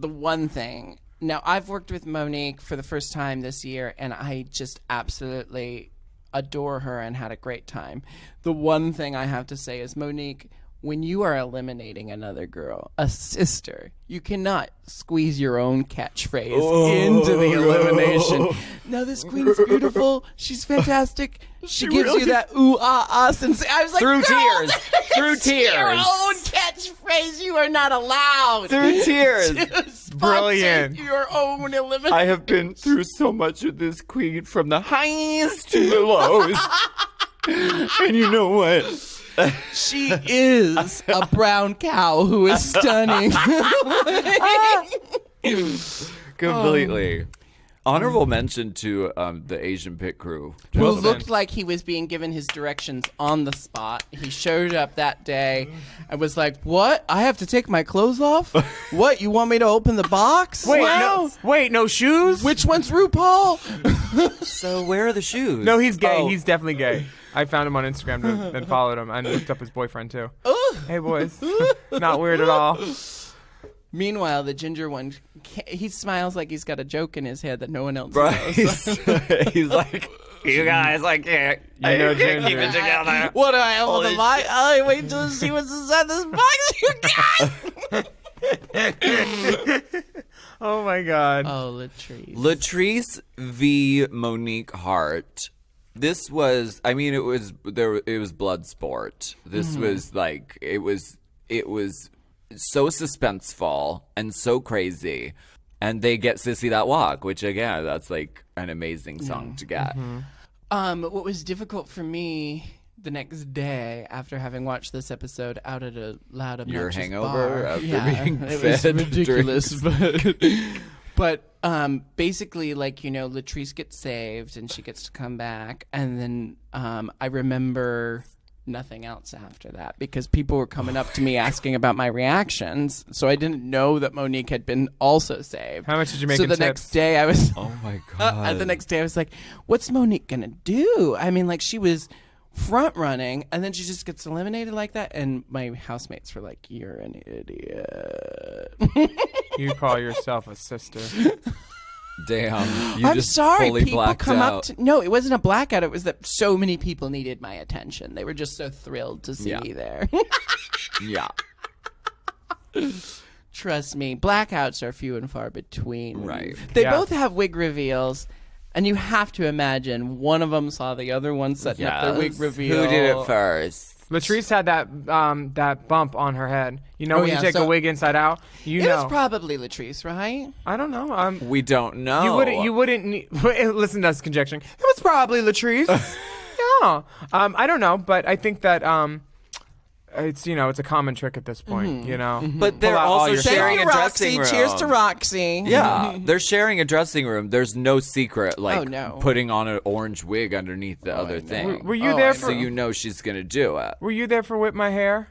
one thing. Now, I've worked with Monique for the first time this year, and I just absolutely adore her and had a great time. The one thing I have to say is, Monique, when you are eliminating another girl, a sister, you cannot squeeze your own catchphrase into the elimination. No, this queen is beautiful. She's fantastic. She gives you that ooh ah ah sensation. I was like, Through girl, tears. that Through is tears. Your own catchphrase. You are not allowed. Through tears. to sponsor Brilliant. Your own elimination. I have been through so much with this queen, from the highs to the lows. And you know what? She is a brown cow who is stunning. Completely. Honorable mention to the Asian pit crew. Who looked like he was being given his directions on the spot. He showed up that day and was like, what? I have to take my clothes off? What? You want me to open the box? Wait, no shoes? Which one's RuPaul? So where are the shoes? No, he's gay. Oh. He's definitely gay. I found him on Instagram and followed him and looked up his boyfriend too. Hey boys, not weird at all. Meanwhile, the ginger one, he smiles like he's got a joke in his head that no one else Right. knows. He's like, you guys, I can't keep it together. What do I have on the box? I wait till see what's inside this box, you guys. Oh my god. Oh, Latrice. Latrice v. Monique Hart. This was, I mean, it was blood sport. This was like, it was so suspenseful and so crazy. And they get Sissy That Walk, which again, that's like an amazing song to get. What was difficult for me the next day after having watched this episode out at a loud, obnoxious Your hangover bar. after Yeah, being it fed was ridiculous, but basically, like, you know, Latrice gets saved and she gets to come back, and then I remember nothing else after that because people were coming up to me asking about my reactions, so I didn't know that Monique had been also saved. How much did you make So in the tips? next day I was Oh my God. the next day I was like, what's Monique gonna do? I mean, like, she was front running and then she just gets eliminated like that, and my housemates were like, you're an idiot. You call yourself a sister. Damn. You I'm just sorry, fully people blacked come out. up to no, it wasn't a blackout, it was that so many people needed my attention. They were just so thrilled to see Yeah. me there. Yeah. Trust me, blackouts are few and far between. Right. They Yeah. both have wig reveals, and you have to imagine one of them saw the other one setting up their wig Yes. reveal. Who did it first? Latrice had that bump on her head. You know Oh, when yeah, you take so- a wig inside out? You It know. was probably Latrice, right? I don't know. We don't know. You wouldn't need, listen to us conjecturing. It was probably Latrice. Yeah. I don't know, but I think that it's it's a common trick at this point, But they're Pull out all also your sharing a Thank you, dressing Roxy. room. Cheers to Roxy. Yeah, they're sharing a dressing room. There's no secret, like Oh, no. putting on an orange wig underneath the other thing. Were you Oh, there I for? So you know she's gonna do it. Were you there for Whip My Hair?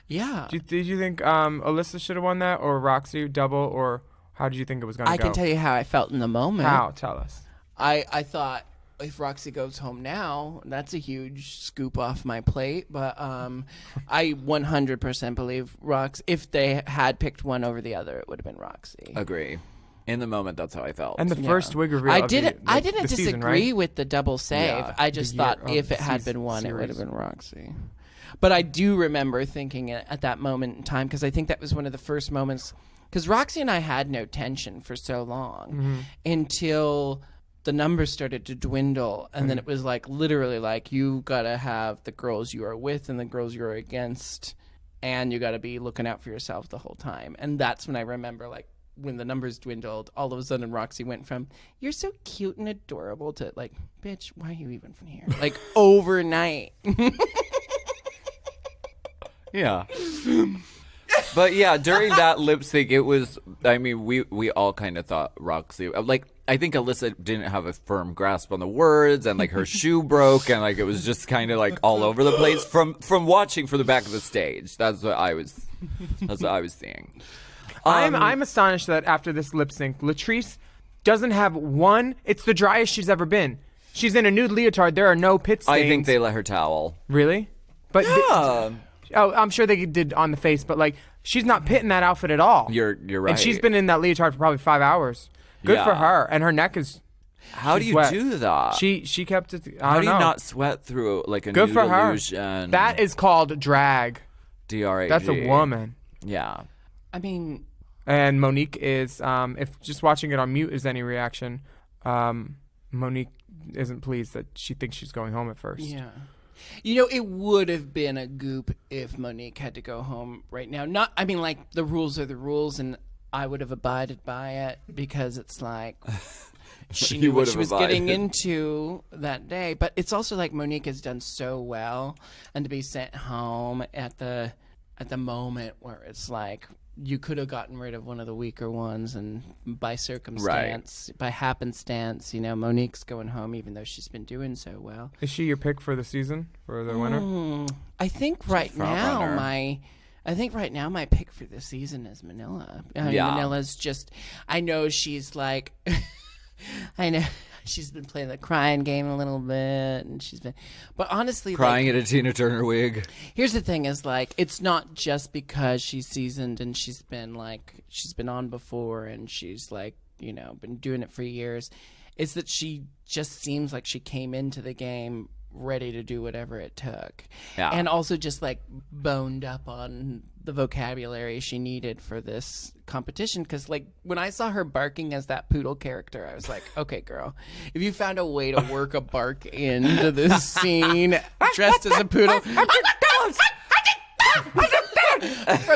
Yeah. Did you think Alyssa should have won that, or Roxy double, or how did you think it was going to I go? can tell you how I felt in the moment. How? Tell us. I thought if Roxy goes home now, that's a huge scoop off my plate. But I 100% believe if they had picked one over the other, it would have been Roxy. Agree. In the moment, that's how I felt. And the first wig reveal. I of didn't. The, I didn't the disagree season, right? with the double save. Yeah, I just the year thought of if the it had season been one, it would have series. been Roxy. But I do remember thinking it at that moment in time because I think that was one of the first moments. Because Roxy and I had no tension for so long until the numbers started to dwindle, and then it was like literally like you gotta have the girls you are with and the girls you are against, and you gotta be looking out for yourself the whole time. And that's when I remember like when the numbers dwindled, all of a sudden Roxy went from "you're so cute and adorable" to like, "bitch, why are you even from here?" Like overnight. Yeah. But yeah, during that lip sync, it was, I mean, we all kind of thought Roxy, like, I think Alyssa didn't have a firm grasp on the words, and like her shoe broke, and like it was just kind of like all over the place from watching from the back of the stage. That's what I was seeing. I'm astonished that after this lip sync, Latrice doesn't have one. It's the driest she's ever been. She's in a nude leotard. There are no pit stains. I think they let her towel. Really? But Yeah. oh, I'm sure they did on the face, but like she's not pitting that outfit at all. You're right. And she's been in that leotard for probably 5 hours. Good for Yeah. her. And her neck is. How do she's you wet. do that? She kept it. I How don't do you know. not sweat through like a Good nude for her. illusion? That is called drag. DRAG. That's a woman. Yeah. I mean, And Monique is, if just watching it on mute is any reaction, Monique isn't pleased that she thinks she's going home at first. yeah. You know, it would have been a goop if Monique had to go home right now. Not, I mean, like, the rules are the rules, and I would have abided by it because it's like she You knew what would she have was getting abided. into that day. But it's also like Monique has done so well, and to be sent home at the moment where it's like you could have gotten rid of one of the weaker ones, and by circumstance, by happenstance, you know, Monique's going home even though she's been doing so well. Is she your pick for the season, for the winner? I think right now runner. my pick for the season is Manila. I mean, Yeah. Manila's just, I know she's like, I know she's been playing the crying game a little bit, and she's been, but honestly, Crying like, at a Tina Turner wig. here's the thing: is like it's not just because she's seasoned and she's been on before and she's like been doing it for years. It's that she just seems like she came into the game ready to do whatever it took, Yeah. and also just like boned up on the vocabulary she needed for this competition. Because like when I saw her barking as that poodle character, I was like, okay, girl, if you found a way to work a bark into this scene dressed as a poodle. From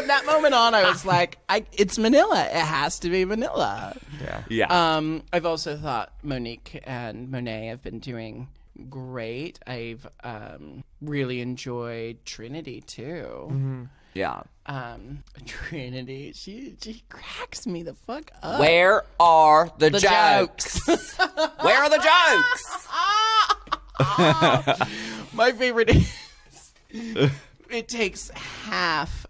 that moment on, I was like, it's Manila. It has to be Manila. Yeah. I've also thought Monique and Monet have been doing great. I've really enjoyed Trinity too. Yeah. Trinity, she cracks me the fuck up. Where are the, The jokes? Where are the jokes? My favorite is it takes half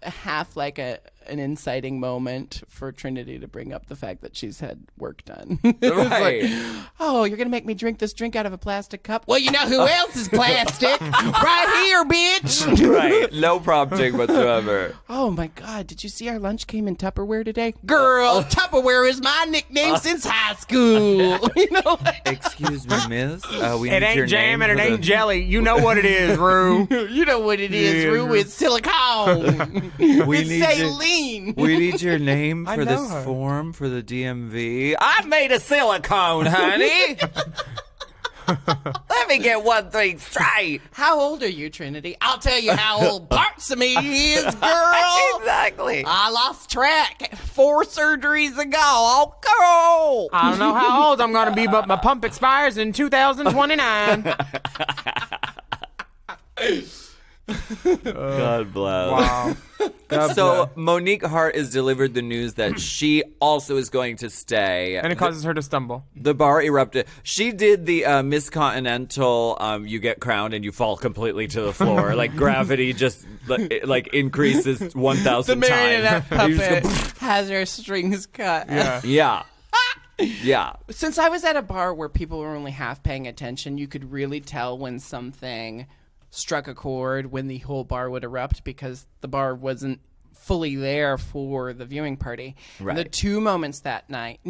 like an inciting moment for Trinity to bring up the fact that she's had work done. It's Right. like, oh, you're gonna make me drink this drink out of a plastic cup? Well, you know who else is plastic? Right here, bitch. Right. No prompting whatsoever. Oh my God! Did you see our lunch came in Tupperware today? Girl, Tupperware is my nickname since high school. You know. Excuse me, miss. We It need ain't your jam name and it for ain't the- jelly. You know what it is, Rue. You know what it is, Rue. It's silicone. We It's need your- saline. We need your name I for know this her. form for the DMV. I made a silicone, honey. Let me get one thing straight. How old are you, Trinity? I'll tell you how old parts of me is, girl. Exactly. I lost track 4 surgeries ago. Oh, girl. I don't know how old I'm going to be, but my pump expires in 2029. God bless. Wow. God So bless. Monique Hart is delivered the news that she also is going to stay. And it causes her to stumble. The bar erupted. She did the Miss Continental. You get crowned and you fall completely to the floor. Like gravity just like increases 1,000 The times. marionette You just puppet go, has her strings cut. yeah. Yeah. Since I was at a bar where people were only half paying attention, you could really tell when something struck a chord when the whole bar would erupt because the bar wasn't fully there for the viewing party. Right. The 3 moments that night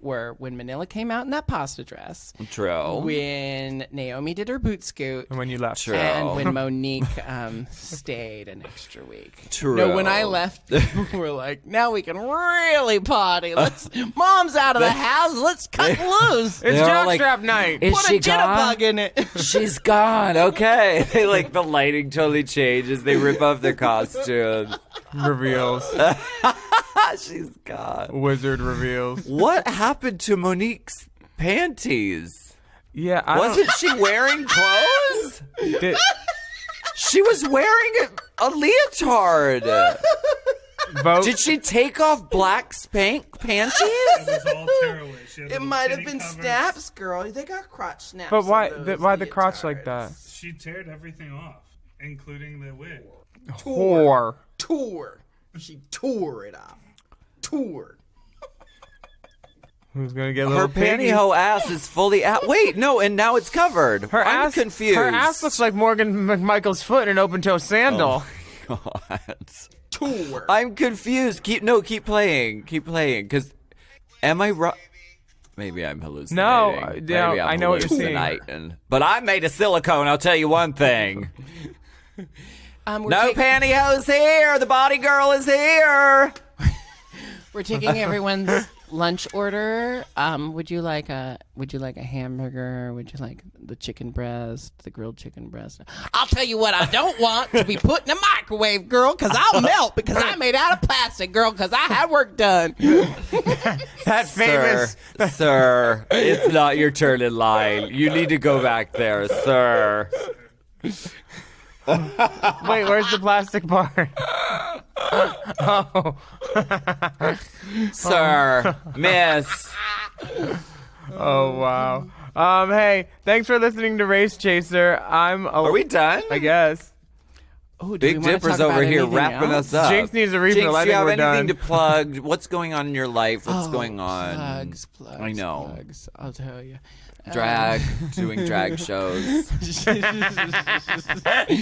were when Manila came out in that pasta dress, True. when Naomi did her boot scoot, And when you left. True. and when Monique stayed an extra week. True. No, when I left, people were like, now we can really party. Mom's out of the house. Let's cut loose. It's They're all like, jockstrap night. Is Put she a jitterbug gone? in it. She's gone. Okay. They like the lighting totally changes. They rip off their costumes. Reveals. She's gone. Wizard reveals. What happened to Monique's panties? Yeah, Wasn't she wearing clothes? Did, She was wearing a leotard. vote. Did she take off black spank panties? It was all tearaway. She had It little might have titty been covers. snaps, girl. They got crotch snaps. But why? on those Why the crotch like that? leotards. She teared everything off, including the wig. Whore. Tore. She tore it off. Tore. Who's gonna get a Her little piggy? pantyhose ass is fully out. Wait, no, and now it's covered. Her I'm ass. confused. Her ass looks like Morgan McMichael's foot in an open-toe sandal. God. Tore. I'm confused. Keep playing. Keep playing. Because am I right? Maybe I'm hallucinating. No, Maybe yeah, I'm I know what you're saying. hallucinating. But I'm made of silicone. I'll tell you one thing. We're No pantyhose here. The body girl is here. We're taking everyone's lunch order. Would you like a hamburger? Would you like the chicken breast, the grilled chicken breast? I'll tell you what I don't want to be put in a microwave, girl, because I'll melt because I'm made out of plastic, girl, because I had work done. That famous. Sir, it's not your turn in line. You need to go back there, sir. Wait, where's the plastic part? Oh. Sir, miss. Oh wow. Hey, thanks for listening to Race Chaser. Are we done? I guess. Oh, do Big we wanna Dipper's talk over about here anything wrapping else? us up. Jinx needs a refill. Jinx, I do you think have we're anything done. to plug? What's going on in your life? What's going on? Plugs. I know. Plugs, I'll tell you. Drag, doing drag shows.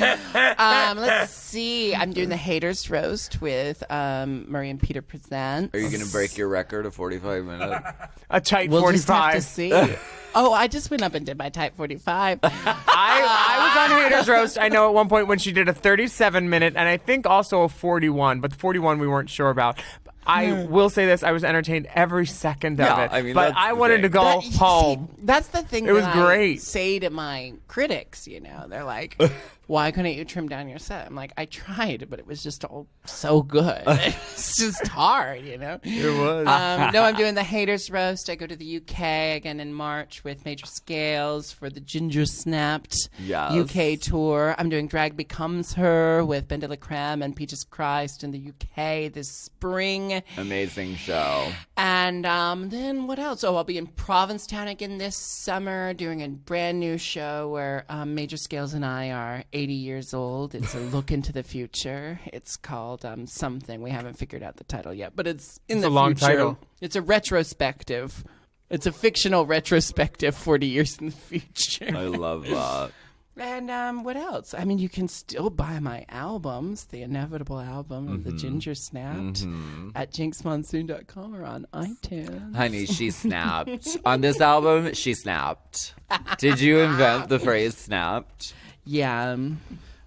Let's see. I'm doing the Haters Roast with Murray and Peter Presents. Are you going to break your record of 45 minutes? A tight We'll 45. just have to see. Oh, I just went up and did my type 45. I was on Haters Roast. I know at one point when she did a 37-minute and I think also a 41, but the 41 we weren't sure about. I will say this: I was entertained every second of Yeah, it. I mean, but that's I the wanted thing. to go See, home. that's the thing. It was that great. I say to my critics, they're like, "Why couldn't you trim down your set?" I'm like, "I tried, but it was just all so good. It's just hard, It was. No, I'm doing the Haters Roast. I go to the UK again in March with Major Scales for the Ginger Snapped Yes. UK tour. I'm doing Drag Becomes Her with Ben de la Creme and Peaches Christ in the UK this spring. Amazing show. And then what else? Oh, I'll be in Provincetown again this summer doing a brand new show where Major Scales and I are 80 years old. It's a look into the future. It's called something. We haven't figured out the title yet, but it's in It's the a long future. title. It's a retrospective. It's a fictional retrospective 40 years in the future. I love that. And what else? I mean, you can still buy my albums, the Inevitable album of the Ginger Snapped at jinxmonsoon.com or on iTunes. Honey, she snapped. On this album, she snapped. Did you invent the phrase snapped? Yeah.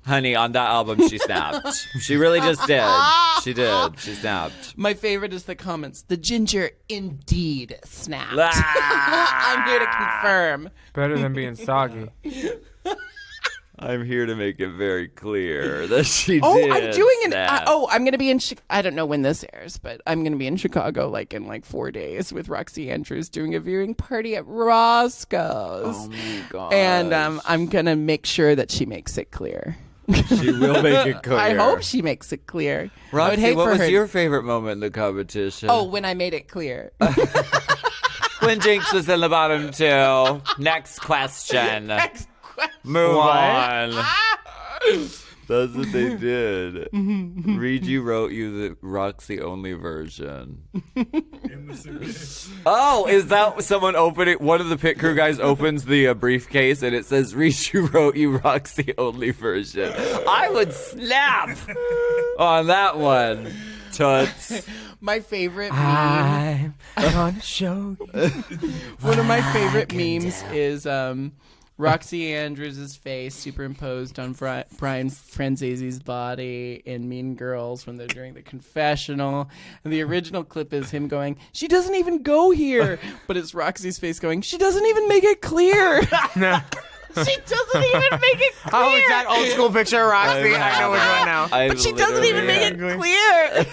Honey, on that album, she snapped. She really just did. She did. She snapped. My favorite is the comments. The ginger indeed snapped. Ah! I'm here to confirm. Better than being soggy. I'm here to make it very clear that she Oh, did. I'm doing an. snap. I'm going to be in. I don't know when this airs, but I'm going to be in Chicago in 4 days with Roxy Andrews doing a viewing party at Roscoe's. Oh my god. And I'm going to make sure that she makes it clear. She will make it clear. I hope she makes it clear. I would Roxy, hate what for was her. your favorite moment in the competition? Oh, when I made it clear. When Jinkx was in the bottom two. Next question. Move on. That's what they did. Regie wrote you the Roxy only version. In the suitcase. Oh, is that someone opening? One of the pit crew guys opens the briefcase and it says Regie wrote you Roxy only version. I would snap on that one. Toots. My favorite meme. I'm gonna show you. One of my favorite memes is Roxy Andrews' face superimposed on Brian Franzese's body in Mean Girls when they're doing the confessional. And the original clip is him going, "She doesn't even go here." But it's Roxy's face going, "She doesn't even make it clear." She doesn't even make it clear. Oh, it's that old school picture of Roxy. I know which one now. But she doesn't even make it clear.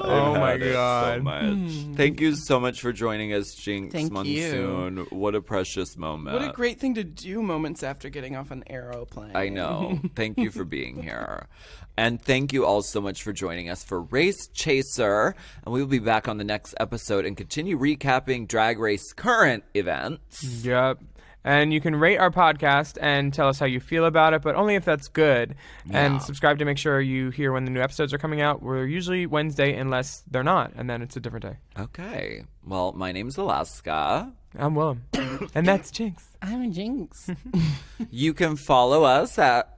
Oh my So God. much. Thank you so much for joining us, Jinkx Thank Monsoon. What a precious moment. What a great thing to do moments after getting off an aeroplane. I know. Thank you for being here. And thank you all so much for joining us for Race Chaser. And we will be back on the next episode and continue recapping Drag Race current events. Yep. And you can rate our podcast and tell us how you feel about it, but only if that's good. Yeah. And subscribe to make sure you hear when the new episodes are coming out. We're usually Wednesday unless they're not, and then it's a different day. Okay. Well, my name's Alaska. I'm Willem. And that's Jinkx. I'm Jinkx. You can follow us at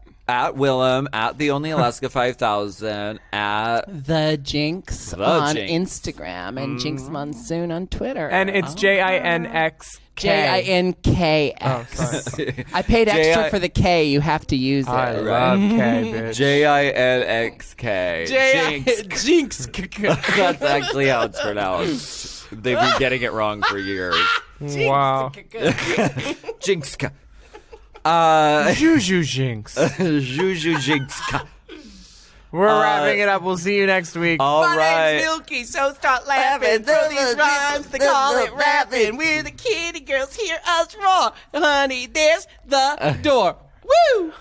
Willem, at the Only Alaska 5000, at The Jinkx The on Jinkx. Instagram and Jinkx Monsoon on Twitter. And it's Jinx. Jinkx. Oh, sorry. I paid extra J-I- for the K. You have to use it. I love K, bitch. Jinxk. Jinkx. That's actually how it's pronounced. They've been getting it wrong for years. Wow. Jinxka. Juju Jinx. Juju Jinxka. We're wrapping it up. We'll see you next week. All My right. name's Milky, so start laughing. Throw these rhymes, they call it rapping. We're the kitty girls, hear us roar. Honey, there's the door. Woo!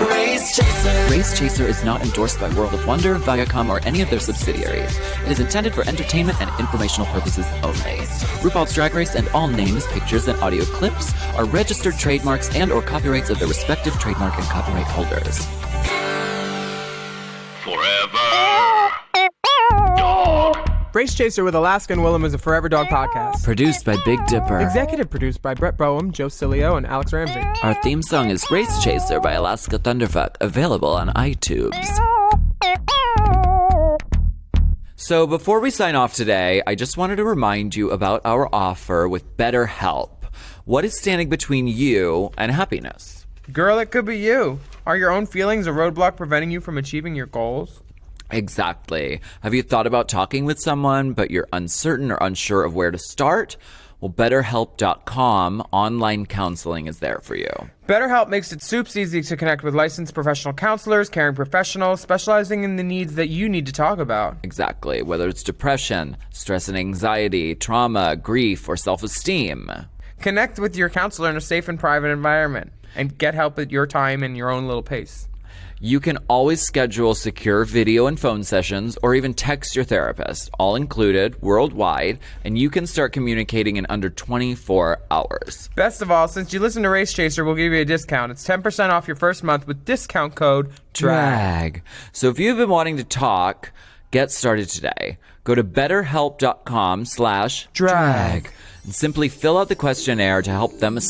Race Chaser. Race Chaser is not endorsed by World of Wonder, Viacom, or any of their subsidiaries. It is intended for entertainment and informational purposes only. RuPaul's Drag Race and all names, pictures, and audio clips are registered trademarks and or copyrights of their respective trademark and copyright holders. Forever. Dog. Race Chaser with Alaska and Willem is a Forever Dog podcast. Produced by Big Dipper. Executive produced by Brett Boehm, Joe Cilio, and Alex Ramsey. Our theme song is Race Chaser by Alaska Thunderfuck, available on iTunes. So before we sign off today, I just wanted to remind you about our offer with BetterHelp. What is standing between you and happiness? Girl, it could be you. Are your own feelings a roadblock preventing you from achieving your goals? Exactly. Have you thought about talking with someone, but you're uncertain or unsure of where to start? Well, BetterHelp.com online counseling is there for you. BetterHelp makes it soups easy to connect with licensed professional counselors, caring professionals, specializing in the needs that you need to talk about. Exactly. Whether it's depression, stress and anxiety, trauma, grief, or self-esteem. Connect with your counselor in a safe and private environment and get help at your time and your own little pace. You can always schedule secure video and phone sessions or even text your therapist, all included, worldwide, and you can start communicating in under 24 hours. Best of all, since you listen to Race Chaser, we'll give you a discount. It's 10% off your first month with discount code DRAG. So if you've been wanting to talk, get started today. Go to betterhelp.com/drag and simply fill out the questionnaire to help them